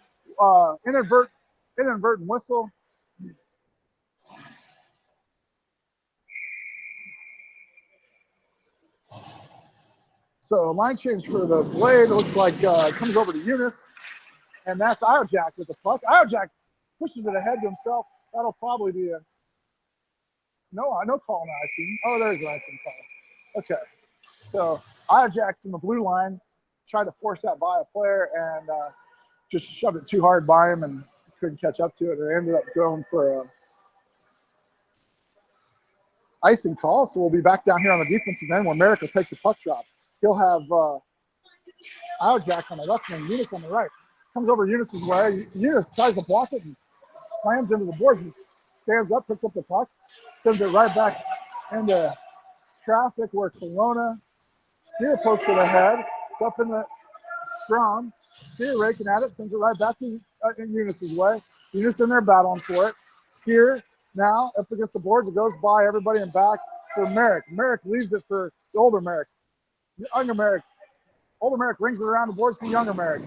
Inadvertent whistle. So line change for the Blade. Looks like it comes over to Eunice, and that's Iojak with the puck. Iojak pushes it ahead to himself. That'll probably be a no call on icing. Oh, there's an icing call. Okay, so Iojak from the blue line tried to force that by a player and just shoved it too hard by him and couldn't catch up to it. It ended up going for a icing call. So we'll be back down here on the defensive end where Merrick will take the puck drop. He'll have Iojak on the left wing, Eunice on the right. Comes over Eunice's way. Eunice tries to block it and slams into the boards and stands up, picks up the puck, sends it right back into traffic where Kelowna. Steer pokes it ahead. It's up in the scrum. Steer raking at it, sends it right back to Eunice's way. Eunice in there battling for it. Steer now up against the boards. It goes by everybody and back for Merrick. Merrick leaves it for the older Merrick. Younger Merrick. Older Merrick rings it around the boards to younger Merrick.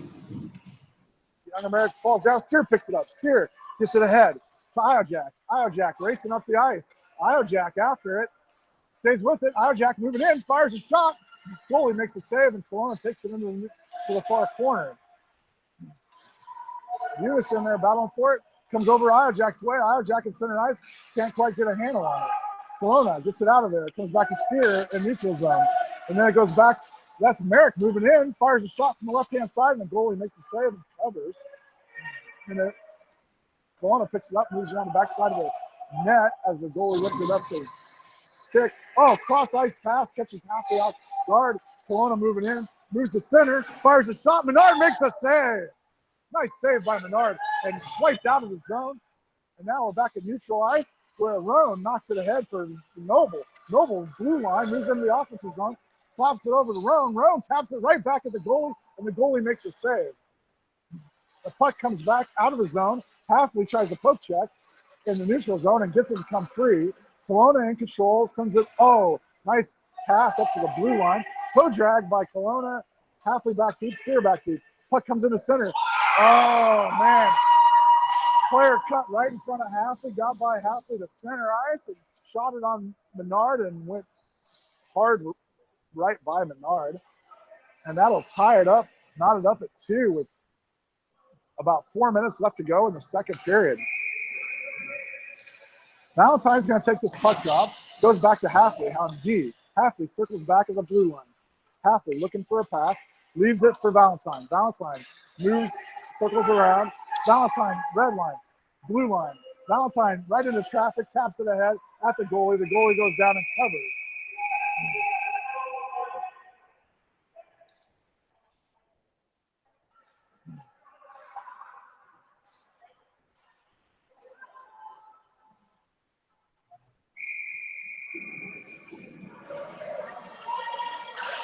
Younger Merrick falls down. Steer picks it up. Steer gets it ahead to Iojak. Iojak racing up the ice. Iojak after it. Stays with it. Iojak moving in. Fires a shot. Goalie makes a save, and Kelowna takes it into the far corner. Eunice in there battling for it. Comes over Iojak's way. Iojak in center ice. Can't quite get a handle on it. Kelowna gets it out of there. It comes back to Steer in neutral zone. And then it goes back. That's Merrick moving in. Fires a shot from the left-hand side, and the goalie makes a save and covers. And Kelowna picks it up, moves around the backside of the net as the goalie lifts it up to his stick. Oh, cross-ice pass. Catches Halfley off guard. Kelowna moving in. Moves to center. Fires a shot. Menard makes a save. Nice save by Menard. And swiped out of the zone. And now we're back at neutral ice where Roan knocks it ahead for Noble. Noble's blue line moves into the offensive zone. Slaps it over to Roan. Roan taps it right back at the goalie, and the goalie makes a save. The puck comes back out of the zone. Halfley tries a poke check in the neutral zone and gets it to come free. Kelowna in control, sends it. Oh, nice pass up to the blue line. Toe drag by Kelowna. Halfley back deep, Steer back deep. Puck comes in the center. Oh, man. Player cut right in front of Halfley, got by Halfley to center ice and shot it on Menard and went hard right by Menard. And that'll tie it up, knot it up at 2 with about 4 minutes left to go in the second period. Valentine's going to take this puck drop, goes back to Halfley on D. Halfley circles back at the blue line. Halfley looking for a pass, leaves it for Valentine. Valentine moves, circles around. Valentine, red line, blue line. Valentine right into traffic, taps it ahead at the goalie. The goalie goes down and covers.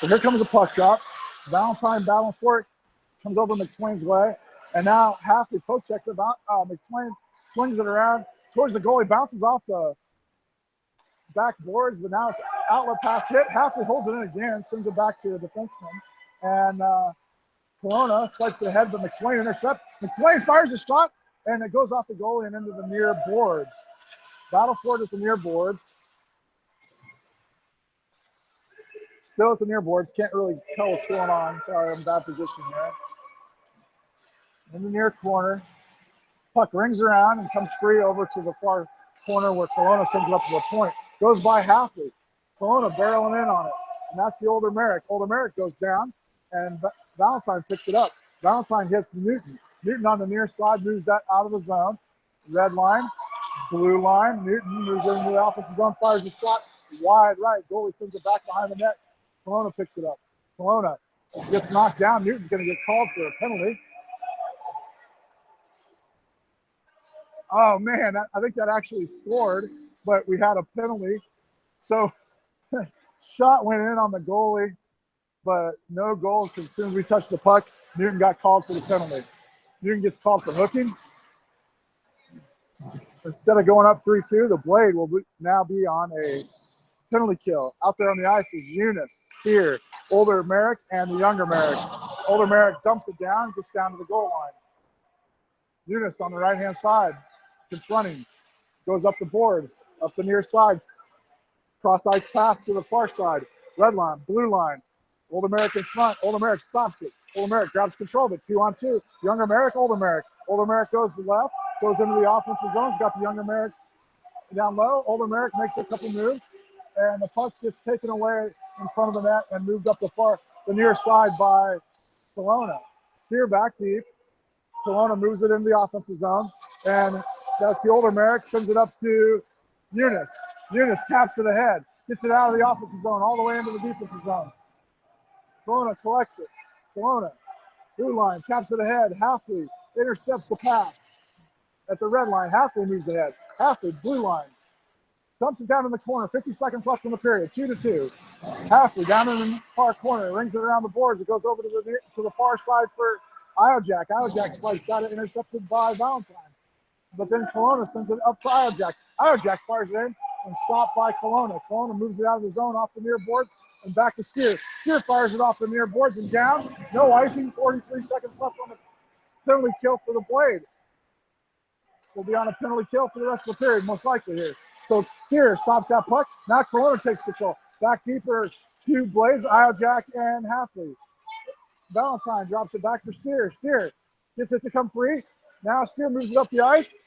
So here comes a puck drop. Valentine battling for it, comes over McSwain's way, and now Halfley poke checks it. McSwain swings it around towards the goalie, bounces off the backboards, but now it's outlet pass hit. Halfley holds it in again, sends it back to the defenseman, and Kelowna swipes it ahead, but McSwain intercepts. McSwain fires a shot, and it goes off the goalie and into the near boards. Battle for it at the near boards. Still at the near boards. Can't really tell what's going on. Sorry, I'm in bad position here. In the near corner. Puck rings around and comes free over to the far corner where Kelowna sends it up to the point. Goes by Halfley. Kelowna barreling in on it. And that's the older Merrick. Older Merrick goes down, and Valentine picks it up. Valentine hits Newton. Newton on the near side moves that out of the zone. Red line, blue line. Newton moves into the offensive zone, fires a shot wide right. Goalie sends it back behind the net. Kelowna picks it up. Kelowna gets knocked down. Newton's going to get called for a penalty. Oh, man, I think that actually scored, but we had a penalty. So shot went in on the goalie, but no goal because as soon as we touched the puck, Newton got called for the penalty. Newton gets called for hooking. Instead of going up 3-2, the Blade will now be on a penalty kill. Out there on the ice is Eunice, Steer, older Merrick, and the younger Merrick. Older Merrick dumps it down, gets down to the goal line. Eunice on the right-hand side, confronting, goes up the boards, up the near sides, cross-ice pass to the far side. Red line, blue line. Older Merrick in front. Older Merrick stops it. Older Merrick grabs control of it. 2-on-2. Younger Merrick, older Merrick. Older Merrick goes left, goes into the offensive zone. He's got the younger Merrick down low. Older Merrick makes a couple moves, and the puck gets taken away in front of the net and moved up the near side by Kelowna. Steer back deep. Kelowna moves it into the offensive zone, and that's the older Merrick, sends it up to Eunice. Eunice taps it ahead, gets it out of the offensive zone, all the way into the defensive zone. Kelowna collects it. Kelowna, blue line, taps it ahead. Halfley intercepts the pass at the red line. Halfley moves ahead. Halfley, blue line, dumps it down in the corner. 50 seconds left in the period, 2-2. Halfley down in the far corner, rings it around the boards. It goes over to the far side for Iojak. Iojak swipes out, intercepted by Valentine. But then Kelowna sends it up to Iojak. Iojak fires it in and stopped by Kelowna. Kelowna moves it out of the zone off the near boards and back to Steer. Steer fires it off the near boards and down. No icing. 43 seconds left on the penalty kill for the Blade. We'll be on a penalty kill for the rest of the period, most likely here. So Steer stops that puck. Now Kelowna takes control. Back deeper to Blades, Iojak, and Halfley. Valentine drops it back for Steer. Steer gets it to come free. Now Steer moves it up the ice,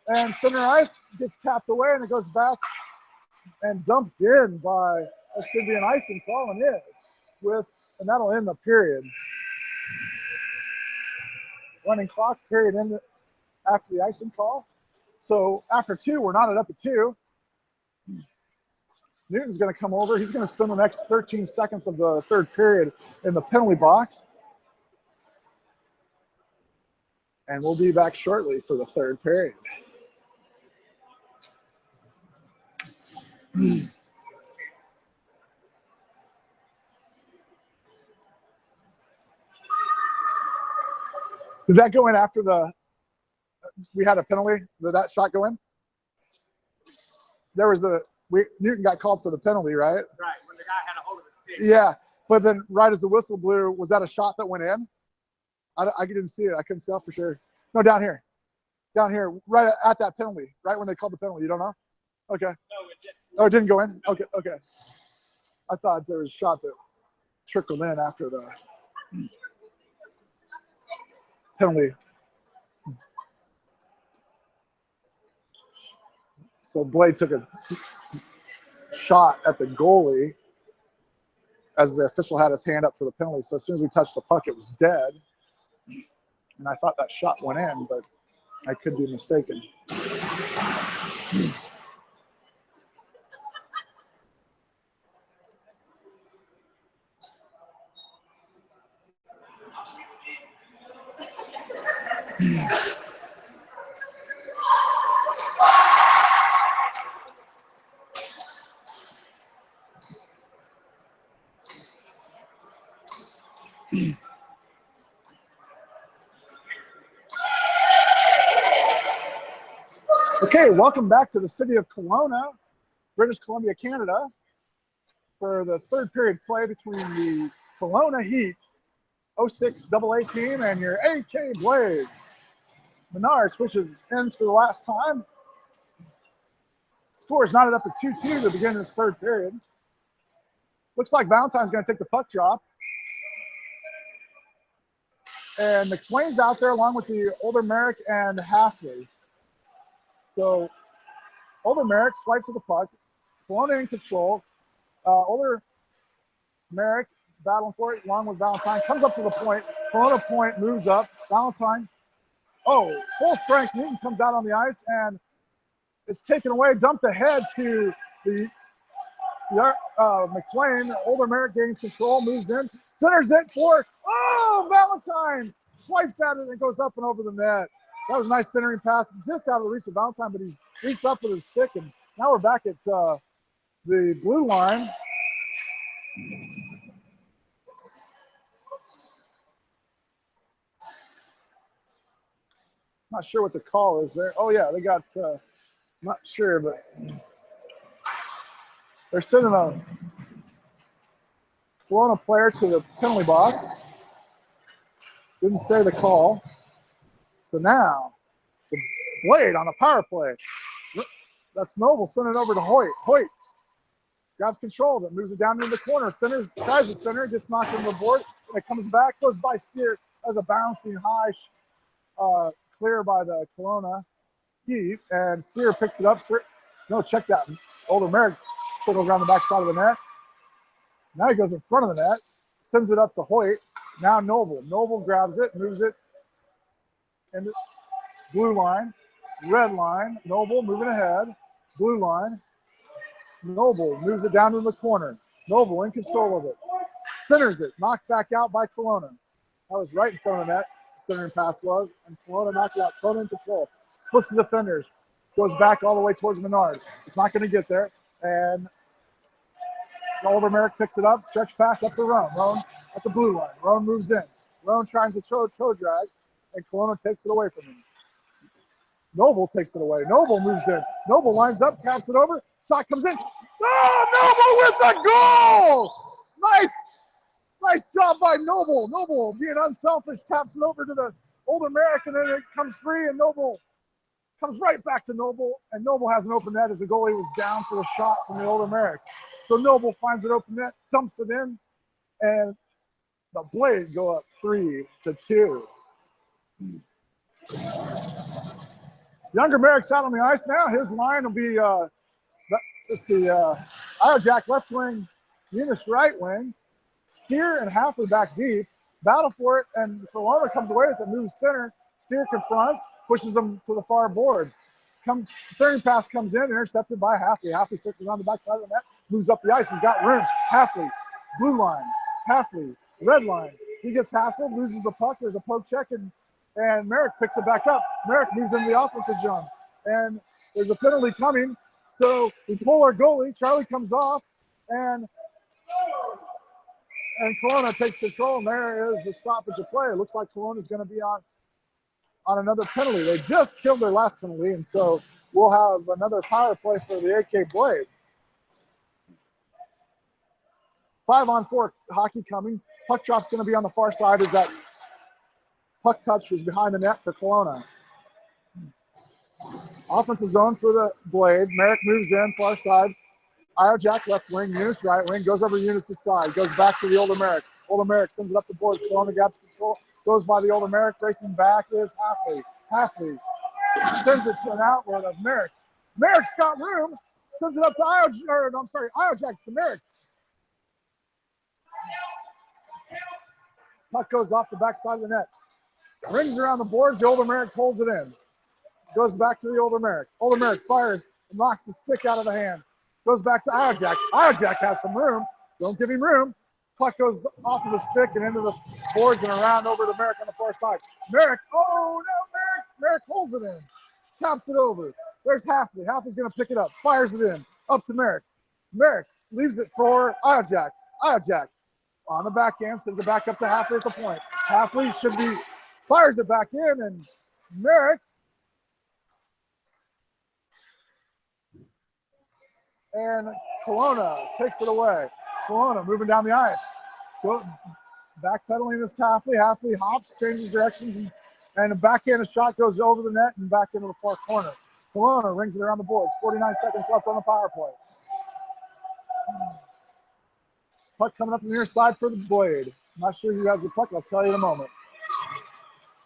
and center ice gets tapped away, and it goes back and dumped in by a should be an icing call, and is and that'll end the period. Running clock period end after the icing call. So after 2, we're knotted up at 2. Newton's going to come over. He's going to spend the next 13 seconds of the third period in the penalty box. And we'll be back shortly for the third period. Did that go in after we had a penalty? Did that shot go in? There was Newton got called for the penalty, right? Right, when the guy had a hold of the stick. Yeah, but then right as the whistle blew, was that a shot that went in? I didn't see it. I couldn't tell for sure. No, down here, right at that penalty, right when they called the penalty. You don't know? Okay. No, it didn't. Oh, it didn't go in? Okay. I thought there was a shot that trickled in after the penalty. So Blade took a shot at the goalie as the official had his hand up for the penalty. So as soon as we touched the puck, it was dead. And I thought that shot went in, but I could be mistaken. Okay, welcome back to the city of Kelowna, British Columbia, Canada, for the third period play between the Kelowna Heat 06's AA team and your AK Blades. Menard switches ends for the last time. Score is knotted up at 2-2 to begin this third period. Looks like Valentine's going to take the puck drop. And McSwain's out there along with the older Merrick and Halfley. So older Merrick swipes at the puck. Kelowna in control. Older Merrick battling for it along with Valentine. Comes up to the point. Kelowna point moves up. Valentine. Oh, full strength. Newton comes out on the ice and it's taken away, dumped ahead to the McSwain. Older Merrick gains control, moves in, centers it for, Valentine swipes at it and goes up and over the net. That was a nice centering pass, just out of the reach of Valentine, but he's reached up with his stick, and now we're back at the blue line. Not sure what the call is there. Oh yeah, they got, not sure, but they're sending a Kelowna player to the penalty box. Didn't say the call. So now, the Blade on a power play. That's Noble, send it over to Hoyt. Hoyt grabs control of it, moves it down into the corner, centers, tries to center, gets knocked into the board, and it comes back, goes by Steer, has a bouncing high clear by the Kelowna Heat, and Steer picks it up. No, check that. Older Merrick circles around the back side of the net. Now he goes in front of the net, sends it up to Hoyt. Now Noble. Noble grabs it, moves it into blue line, red line. Noble moving ahead, blue line. Noble moves it down to the corner. Noble in control of it. Centers it, knocked back out by Kelowna. That was right in front of the net, centering pass was, and Kelowna knocked it out. Kelowna in control. Splits the defenders. Goes back all the way towards Menard. It's not going to get there. And Oliver Merrick picks it up, stretch pass up to Roan. Roan at the blue line. Roan moves in. Roan tries to toe drag, and Kelowna takes it away from him. Noble takes it away. Noble moves in. Noble lines up, taps it over. Shot comes in. Oh, Noble with the goal! Nice job by Noble. Noble being unselfish, taps it over to the older Merrick, and then it comes free, and Noble comes right back to Noble, and Noble has an open net as the goalie was down for the shot from the older Merrick. So Noble finds an open net, dumps it in, and the Blade go up 3-2. Younger Merrick's out on the ice now. His line will be, Iojack left wing, Eunice right wing, Steer and Halfley back deep, battle for it, and Kelowna comes away with it, moves center. Steer confronts, pushes him to the far boards. Centering pass comes in, intercepted by Halfley. Halfley circles on the back side of the net, moves up the ice. He's got room. Halfley, blue line. Halfley, red line. He gets hassled, loses the puck. There's a poke check, and Merrick picks it back up. Merrick moves into the offensive zone, and there's a penalty coming. So we pull our goalie. Charlie comes off, and Kelowna takes control, and there is the stoppage of play. It looks like Kelowna is going to be on another penalty. They just killed their last penalty, and so we'll have another power play for the AK Blade. 5-on-4 hockey coming. Puck drop's going to be on the far side as that puck touch was behind the net for Kelowna. Offensive zone for the Blade. Merrick moves in, far side. Iojack left wing, Eunice right wing, goes over Eunice's side, goes back to the older Merrick. Older Merrick sends it up the boards. Kelowna grabs control, goes by the older Merrick, racing back is Halfley. Halfley sends it to an outlet of Merrick. Merrick's got room, sends it up to Iojack to Merrick. Puck goes off the backside of the net. Rings around the boards, the older Merrick pulls it in. Goes back to the older Merrick. Older Merrick fires and knocks the stick out of the hand. Goes back to Iojack. Iojack has some room. Don't give him room. Puck goes off of the stick and into the boards and around over to Merrick on the far side. Merrick, Merrick holds it in. Taps it over. There's Halfley. Halfley's going to pick it up. Fires it in. Up to Merrick. Merrick leaves it for Iojack. Iojack On the backhand, sends it back up to Halfley at the point. Halfley should be, fires it back in, and Merrick and Kelowna takes it away. Kelowna moving down the ice. Backpedaling this Halfley. Halfley hops, changes directions, and a backhand shot goes over the net and back into the far corner. Kelowna rings it around the boards. 49 seconds left on the power play. Puck coming up the near side for the Blade. Not sure who has the puck. I'll tell you in a moment.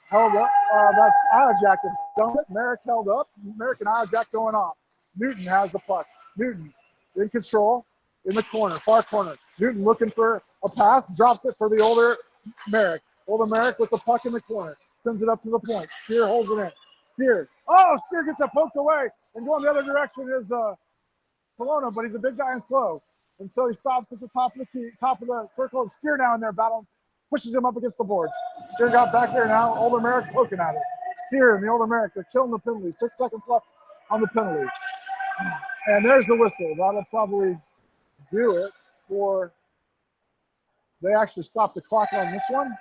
Held up. That's Iojak that done it. Merrick held up. Merrick and Iojak going off. Newton has the puck. Newton in control in the corner, far corner. Newton looking for a pass, drops it for the older Merrick. Older Merrick with the puck in the corner. Sends it up to the point. Steer holds it in. Steer. Oh, Steer gets it poked away. And going the other direction is Kelowna, but he's a big guy and slow. And so he stops at the top of the circle, and Steer now in there battling, pushes him up against the boards. Steer got back there now. Older Merrick poking at it. Steer and the older Merrick, they're killing the penalty. 6 seconds left on the penalty. And there's the whistle. That'll probably do it for, they actually stopped the clock on this one.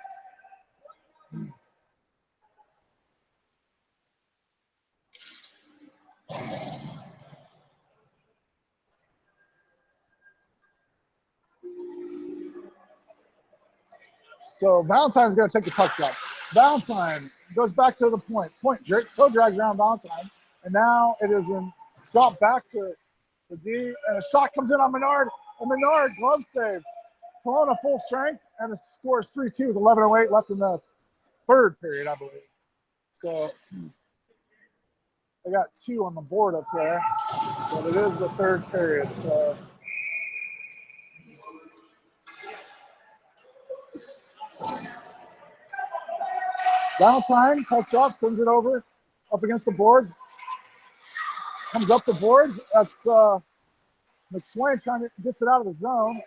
So Valentine's going to take the puck shot. Valentine goes back to the point. Point toe drags around Valentine, and now it is in drop back to the D, and a shot comes in on Menard. And Menard glove save. Kelowna full strength, and the score is 3-2 with 11:08 left in the third period, I believe. So I got 2 on the board up there, but it is the third period. So. Valentine, touch off, sends it over, up against the boards. Comes up the boards. That's McSwain gets it out of the zone.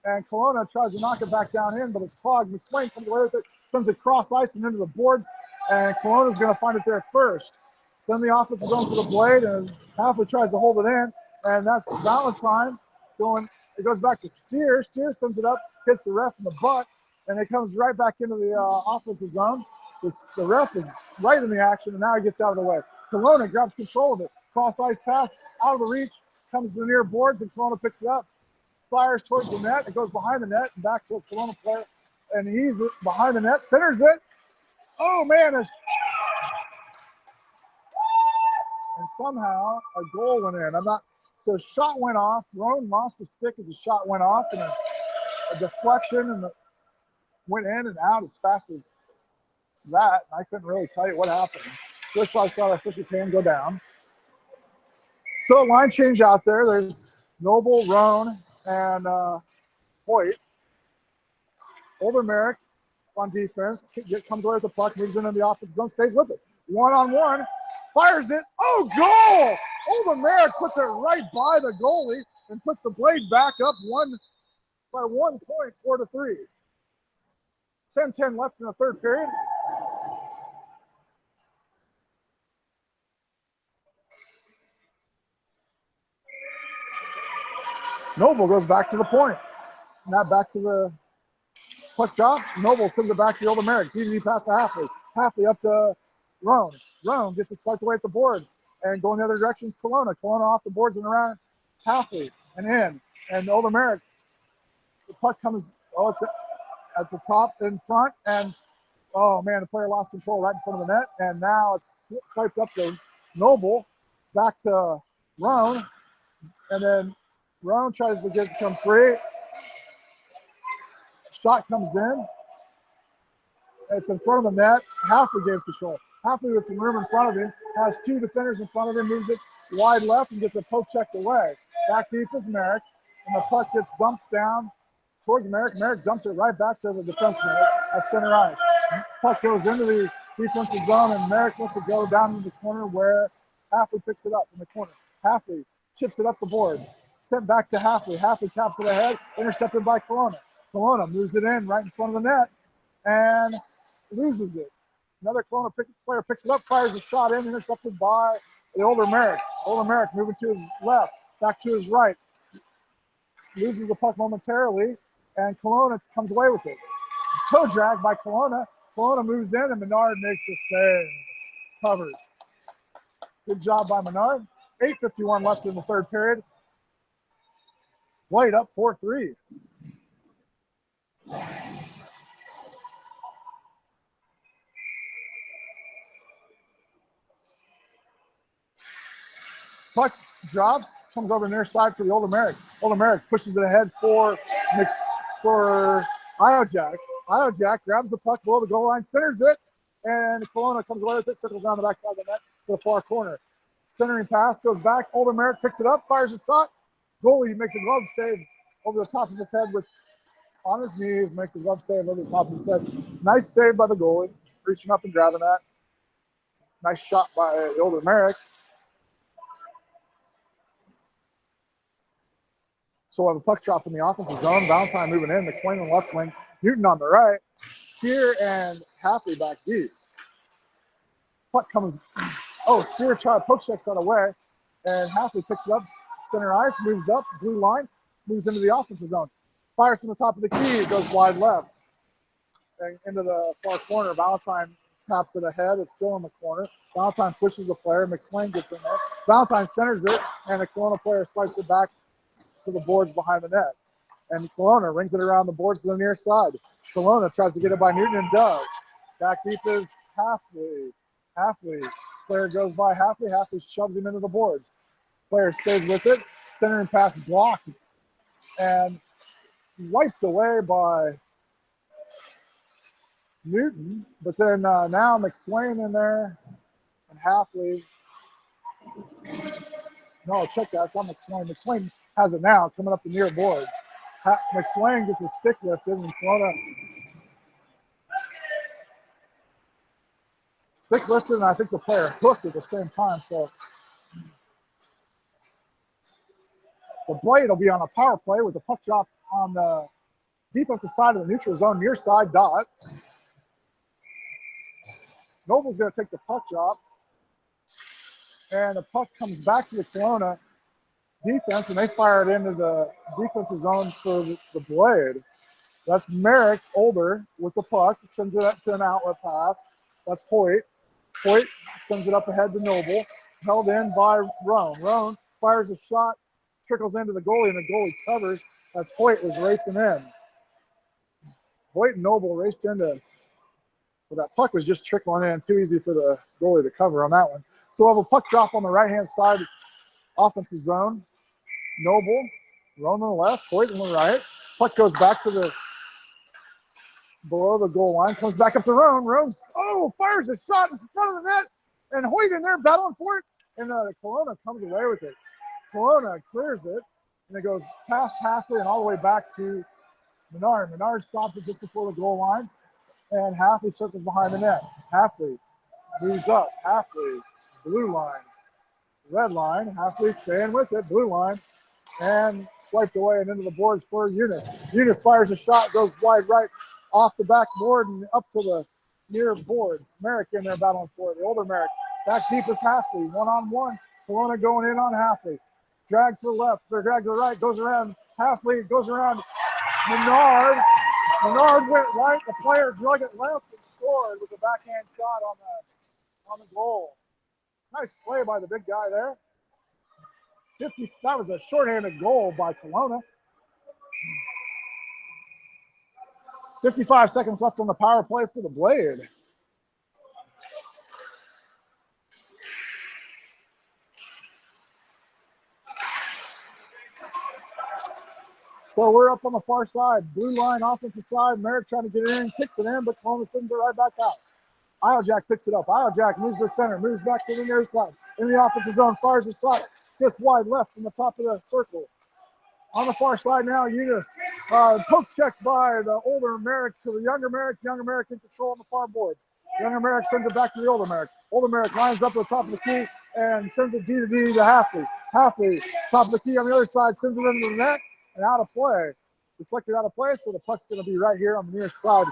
And Kelowna tries to knock it back down in, but it's clogged. McSwain comes away with it, sends it cross ice and into the boards. And Kelowna's going to find it there first. Send the offensive zone for the Blade, and Halfley tries to hold it in. And that's Valentine going. It goes back to Steer. Steer sends it up, hits the ref in the butt, and it comes right back into the offensive zone. The ref is right in the action, and now he gets out of the way. Kelowna grabs control of it. Cross ice pass, out of the reach, comes to the near boards, and Kelowna picks it up. Fires towards the net. It goes behind the net and back to a Kelowna player. And he's behind the net, centers it. Oh, man. And somehow a goal went in. So a shot went off. Roan lost a stick as the shot went off, and a deflection, and went in and out as fast as that. I couldn't really tell you what happened. First I saw the official's hand go down. So a line change out there. There's Noble, Roan, and Hoyt. Older Merrick on defense. Comes away with the puck, moves into the offensive zone, stays with it. One-on-one, fires it. Oh, goal! Older Merrick puts it right by the goalie and puts the Blade back up by 1 point, 4-3. 10-10 left in the third period. Noble goes back to the point. Now back to the puck drop. Noble sends it back to the older Merrick. DVD pass to Halfley. Halfley up to Roan. Roan gets it swiped away at the boards. And going the other direction is Kelowna. Kelowna off the boards and around Halfley and in. And older Merrick. The puck comes, it's at the top in front. And, oh, man, the player lost control right in front of the net. And now it's swiped up to Noble. Back to Roan. And then Roan tries to come free. Shot comes in. It's in front of the net. Halfley gains control. Halfley with some room in front of him. Has 2 defenders in front of him. Moves it wide left and gets a poke checked away. Back deep is Merrick. And the puck gets dumped down towards Merrick. Merrick dumps it right back to the defenseman at center ice. Puck goes into the defensive zone, and Merrick lets it go down into the corner where Halfley picks it up in the corner. Halfley chips it up the boards. Sent back to Halfley. Halfley taps it ahead, intercepted by Kelowna. Kelowna moves it in right in front of the net and loses it. Another Kelowna player picks it up, fires a shot in, intercepted by the older Merrick. Older Merrick moving to his left, back to his right. Loses the puck momentarily, and Kelowna comes away with it. Toe drag by Kelowna. Kelowna moves in, and Menard makes the save. Covers. Good job by Menard. 8:51 left in the third period. White up 4-3. Puck drops, comes over near side for the Older Merrick. Older Merrick pushes it ahead for Iojak. Iojak grabs the puck below the goal line, centers it, and Kelowna comes away with it, circles around the backside of the net to the far corner. Centering pass goes back. Older Merrick picks it up, fires a shot. Goalie makes a glove save over the top of his head on his knees, makes a glove save over the top of his head. Nice save by the goalie, reaching up and grabbing that. Nice shot by the Older Merrick. So we'll have a puck drop in the offensive zone. Valentine moving in. McSwain on the left wing. Newton on the right. Steer and Hatley back deep. Puck comes. Oh, Steer tries poke checks that away. And Hatley picks it up. Center ice. Moves up. Blue line. Moves into the offensive zone. Fires from the top of the key. It goes wide left. And into the far corner. Valentine taps it ahead. It's still in the corner. Valentine pushes the player. McSwain gets in there. Valentine centers it. And the Kelowna player swipes it back to the boards behind the net. And Kelowna rings it around the boards to the near side. Kelowna tries to get it by Newton and does. Back deep is Hatley. Hatley. Player goes by Hatley. Hatley shoves him into the boards. Player stays with it. Centering pass blocked and wiped away by Newton. But then now McSwain in there and Hatley. No, check that. It's not McSwain. McSwain has it now, coming up the near boards. McSwain gets his stick lifted, and Kelowna stick lifted, and I think the player hooked at the same time. So the Blade will be on a power play with the puck drop on the defensive side of the neutral zone, near side dot. Noble's going to take the puck drop, and the puck comes back to the Kelowna defense, and they fire it into the defensive zone for the Blade. That's Merrick, Older, with the puck, sends it up to an outlet pass. That's Hoyt. Hoyt sends it up ahead to Noble, held in by Roan. Roan fires a shot, trickles into the goalie, and the goalie covers as Hoyt was racing in. Hoyt and Noble raced into, well, that puck was just trickling in, too easy for the goalie to cover on that one. So we'll have a puck drop on the right-hand side, offensive zone. Noble, Roan on the left, Hoyt on the right. Puck goes back to the below the goal line, comes back up to Roan. Roan's, fires a shot in front of the net, and Hoyt in there battling for it, and Kelowna comes away with it. Kelowna clears it, and it goes past Hatley and all the way back to Menard. Menard stops it just before the goal line, and Hatley circles behind the net. Hatley moves up. Hatley, blue line, red line. Hatley staying with it, blue line, and swiped away and into the boards for Eunice. Eunice fires a shot, goes wide right off the backboard and up to the near boards. Merrick in there battling for it. The Older Merrick. Back deep is Hatley. One-on-one. Kelowna going in on Hatley. Drag to the left, or drag to the right, goes around Hatley, goes around Menard. Menard went right. The player drug it left and scored with a backhand shot on the goal. Nice play by the big guy there. That was a shorthanded goal by Kelowna. 55 seconds left on the power play for the Blade. So we're up on the far side. Blue line, offensive side. Merrick trying to get it in, kicks it in, but Kelowna sends it right back out. Iojak picks it up. Iojak moves to the center, moves back to the near side. In the offensive zone, fires a shot just wide left from the top of the circle. On the far side now, Eunice. Poke check by the Older Merrick to the Younger Merrick. Younger Merrick in control on the far boards. Younger Merrick sends it back to the Older Merrick. Older Merrick lines up at the top of the key and sends it D-to-D to Hatley. Hatley, top of the key on the other side, sends it into the net and out of play. Deflected out of play, so the puck's going to be right here on the near side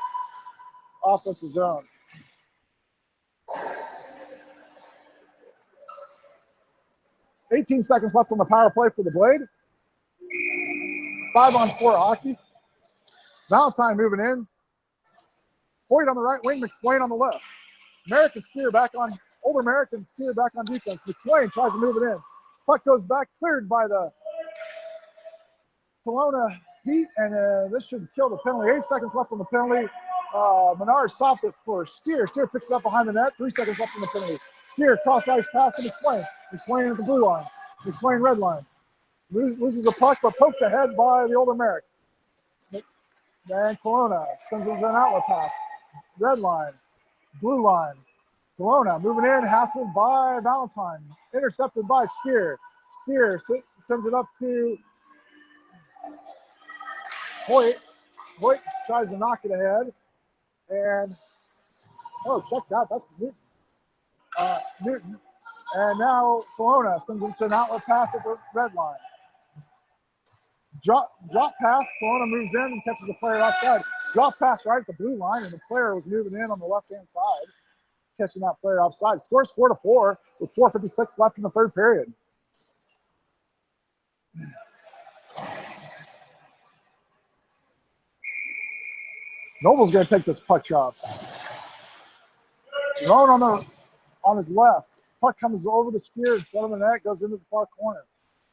offensive zone. .18 seconds left on the power play for the Blade. 5-on-4 hockey. Valentine moving in. Hoyt on the right wing, McSwain on the left. Merrick and Steer back on, older Merrick and Steer back on defense. McSwain tries to move it in. Puck goes back, cleared by the Kelowna Heat, and this should kill the penalty. 8 seconds left on the penalty. Menard stops it for Steer. Steer picks it up behind the net. 3 seconds left on the penalty. Steer cross ice pass to McSwain. McSwain at the blue line. McSwain red line. Loses the puck, but poked ahead by the older Merrick. Then Kelowna sends it to an outlet pass. Red line, blue line. Kelowna moving in, hassled by Valentine. Intercepted by Steer. Steer sends it up to Hoyt. Hoyt tries to knock it ahead. And, oh, check that. That's Newton. Newton. And now Kelowna sends it to an outlet pass at the red line. Drop pass. Kelowna moves in and catches a player offside. Drop pass right at the blue line, and the player was moving in on the left-hand side, catching that player offside. Scores 4-4 with 4:56 left in the third period. Noble's going to take this puck job. Roan on his left. Puck comes over the Steer in front of the net, goes into the far corner.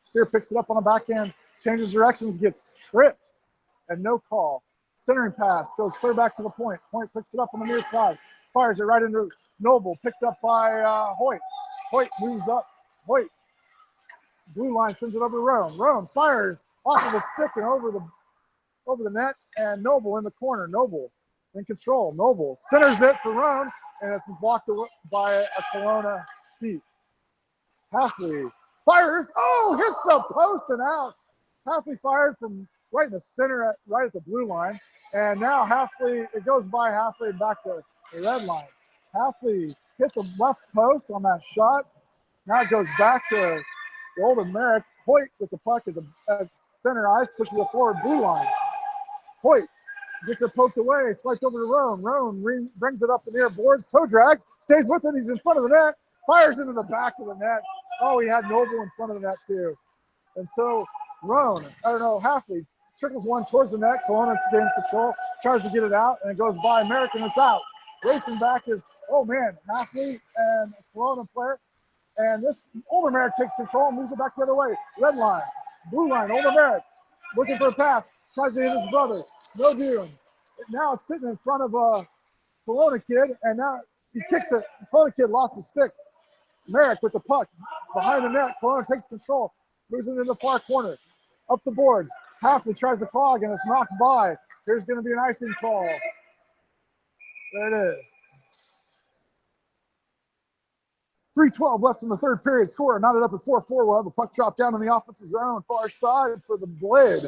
Steer picks it up on the backhand, changes directions, gets tripped, and no call. Centering pass goes clear back to the point. Point picks it up on the near side, fires it right into Noble, picked up by Hoyt. Hoyt moves up. Hoyt, blue line, sends it over to Roan. Roan fires off of the stick and over the net, and Noble in the corner. Noble in control. Noble centers it for Roan, and it's blocked by a Kelowna beat. Halfley fires. Oh, hits the post and out. Halfley fired from right in the center, right at the blue line. And now Halfley, it goes by Halfley and back to the red line. Halfley hit the left post on that shot. Now it goes back to the older Merrick. Hoyt with the puck at center ice, pushes it forward, blue line. Hoyt gets it poked away, swiped over to Roan. Roan brings it up the near boards, toe drags, stays with it. He's in front of the net, fires into the back of the net. Oh, he had Noble in front of the net too. And so Roan, Halfley trickles one towards the net. Kelowna gains control, tries to get it out, and it goes by Merrick, and it's out. Racing back is, Halfley and Kelowna player. And this older Merrick takes control and moves it back the other way. Red line, blue line, older Merrick looking for a pass, tries to hit his brother. No deal. Now it's sitting in front of a Kelowna kid, and now he kicks it. The Kelowna kid lost his stick. Merrick with the puck behind the net. Kelowna takes control, moves it into the far corner. Up the boards. Halfley tries to clog, and it's knocked by. Here's going to be an icing call. There it is. 3:12 left in the third period. Score knotted up at 4-4. We'll have a puck drop down in the offensive zone, far side for the Blade.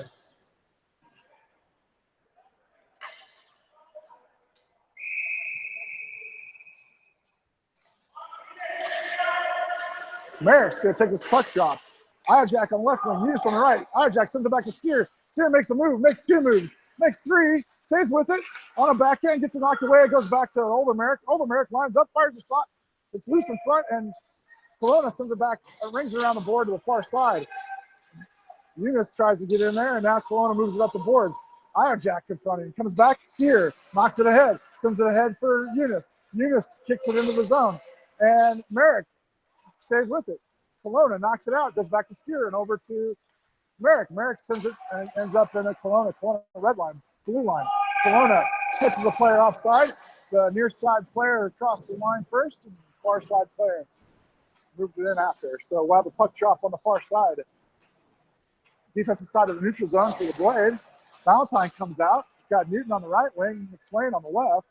Merrick's going to take this puck drop. Iajak on the left wing, Eunice on the right. Iajak sends it back to Steer. Steer makes a move, makes two moves, makes three, stays with it. On a backhand, gets it knocked away. It goes back to Older Merrick. Older Merrick lines up, fires a shot. It's loose in front, and Kelowna sends it back, rings it around the board to the far side. Eunice tries to get in there, and now Kelowna moves it up the boards. Iajak confronting, comes back, Steer, knocks it ahead, sends it ahead for Eunice. Eunice kicks it into the zone, and Merrick stays with it. Kelowna knocks it out, goes back to Steer and over to Merrick. Merrick sends it and ends up in a Kelowna red line, blue line. Kelowna catches a player offside. The near side player crossed the line first, and the far side player moved it in after. So we'll have a puck drop on the far side. Defensive side of the neutral zone for the Blade. Valentine comes out. He's got Newton on the right wing, McSwain on the left.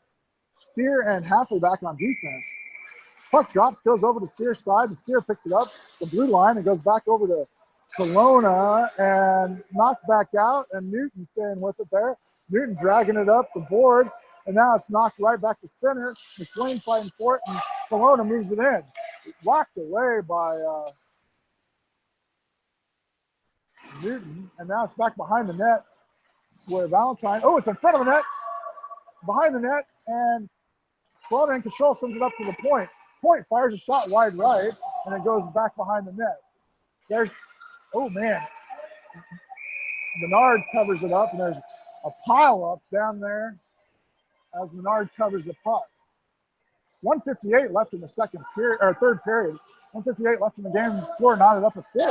Steer and Halfley back on defense. Puck drops, goes over to Steer's side. The Steer picks it up, the blue line, and goes back over to Kelowna and knocked back out, and Newton staying with it there. Newton dragging it up the boards, and now it's knocked right back to center. McSwain fighting for it, and Kelowna moves it in. Whacked away by Newton, and now it's back behind the net where Valentine, it's in front of the net, behind the net, and Kelowna in control, sends it up to the point. Point fires a shot wide right, and it goes back behind the net. Menard covers it up, and there's a pile up down there as Menard covers the puck. 1:58 left in the second period or third period. 1:58 left in the game. The score knotted up at 4.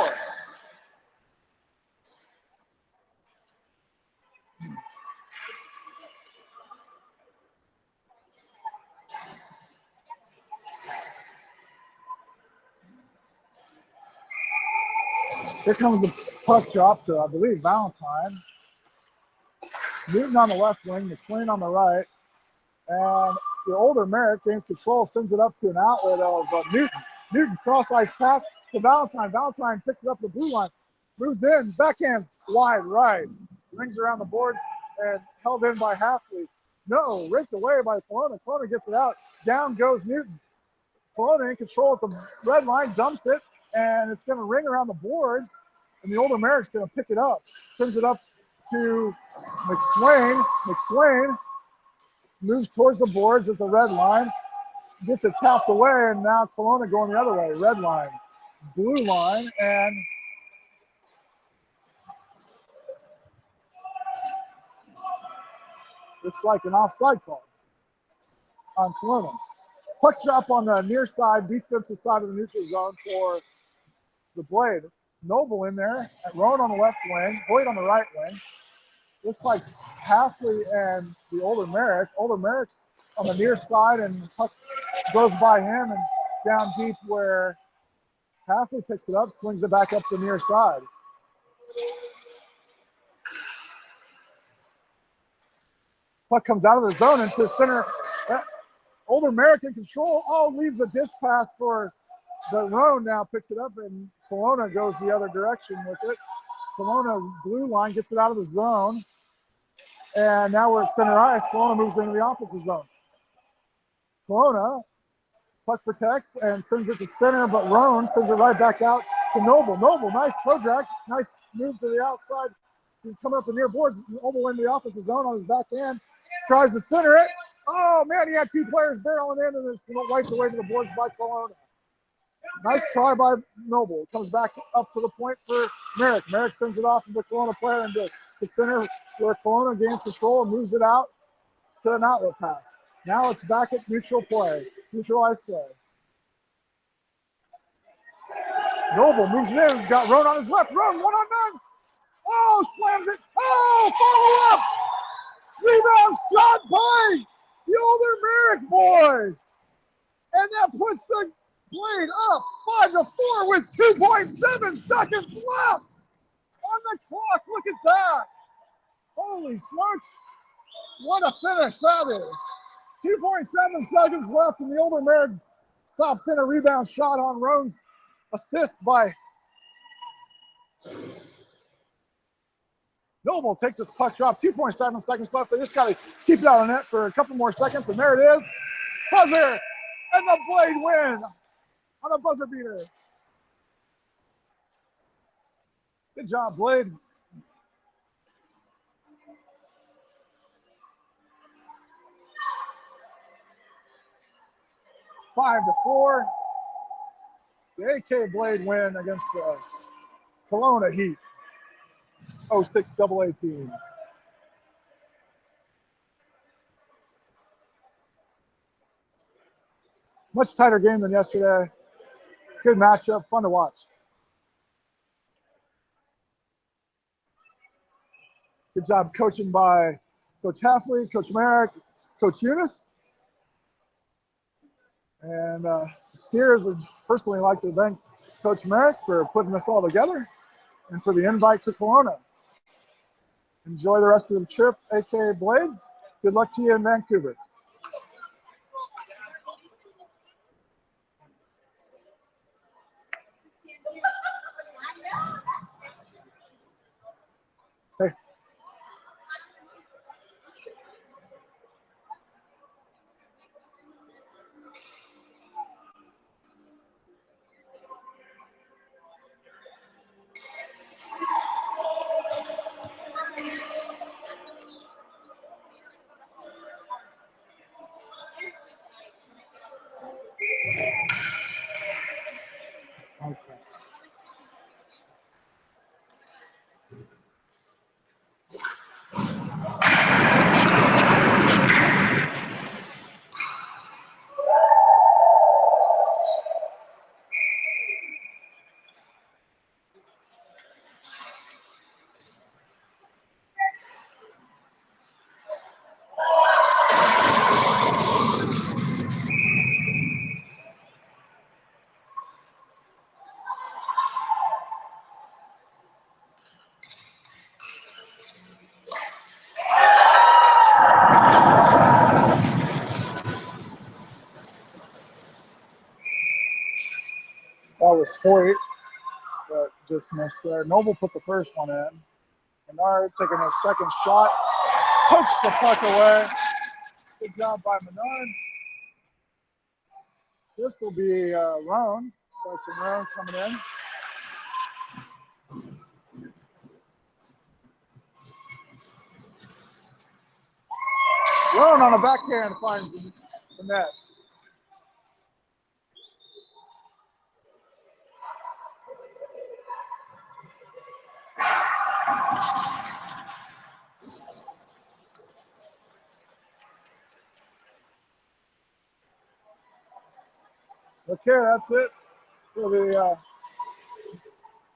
Here comes the puck drop to, I believe, Valentine. Newton on the left wing, McSwain on the right. And the older Merrick gains control, sends it up to an outlet of Newton. Newton cross-ice pass to Valentine. Valentine picks it up the blue line, moves in, backhands wide right. Rings around the boards and held in by Halfley. No, raked away by Kelowna. Kelowna gets it out. Down goes Newton. Kelowna in control at the red line, dumps it, and it's going to ring around the boards. And the older Merrick's going to pick it up. Sends it up to McSwain. McSwain moves towards the boards at the red line, gets it tapped away, and now Kelowna going the other way. Red line, blue line, and looks like an offside call on Kelowna. Puck drop on the near side, defensive side of the neutral zone for the Blade. Noble in there, Rowan on the left wing, Boyd on the right wing. Looks like Halfley and the older Merrick. Older Merrick's on the near side, and the puck goes by him and down deep where Halfley picks it up, swings it back up the near side. Puck comes out of the zone into center. Older Merrick in control. Oh, leaves a dish pass for the Roan, now picks it up, and Kelowna goes the other direction with it. Kelowna blue line gets it out of the zone. And now we're at center ice. Kelowna moves into the opposite zone. Kelowna, puck protects and sends it to center, but Roan sends it right back out to Noble. Noble, nice toe drag, nice move to the outside. He's coming up the near boards. Noble into the opposite zone on his back end. Tries to center it. Oh, man, he had two players barreling in, and it's wiped away to the boards by Kelowna. Nice try by Noble. Comes back up to the point for Merrick. Merrick sends it off to the Kelowna player into the center where Kelowna gains control and moves it out to an outlet pass. Now it's back at neutral play, neutral ice play. Noble moves it in. He's got Roan on his left. Roan, 1-on-1. Oh, slams it. Oh, follow up. Rebound shot by the older Merrick boy. And that puts the Blade up 5-4 with 2.7 seconds left on the clock. Look at that. Holy smokes. What a finish that is. 2.7 seconds left, and the older Merrick stops in a rebound shot on Roan's assist by Noble. Takes this puck drop. 2.7 seconds left. They just got to keep it out of net for a couple more seconds, and there it is. Buzzer, and the Blade win on a buzzer beater. Good job, Blade. Five to 4. The AK Blade win against the Kelowna Heat. 06 AA team. Much tighter game than yesterday. Good matchup, fun to watch. Good job coaching by Coach Halfley, Coach Merrick, Coach Eunice. And Steers would personally like to thank Coach Merrick for putting this all together and for the invite to Kelowna. Enjoy the rest of the trip, AK Blades. Good luck to you in Vancouver. Hey. Hoyt, but just missed there. Noble put the first one in. Menard taking a second shot, pokes the puck away. Good job by Menard. This will be Roan. So some Roan coming in. Roan on a backhand finds the net. Okay, that's it for the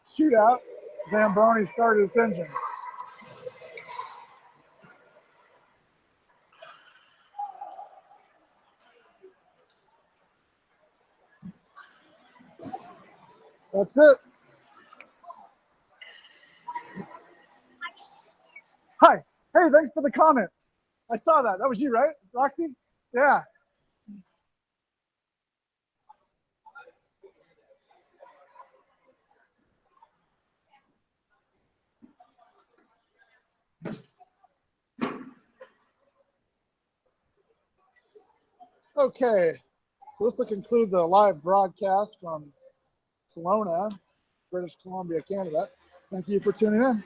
shootout. Zamboni started his engine. That's it. Hi. Hey, thanks for the comment. I saw that. That was you, right, Roxy? Yeah. Okay. So this will conclude the live broadcast from Kelowna, British Columbia, Canada. Thank you for tuning in.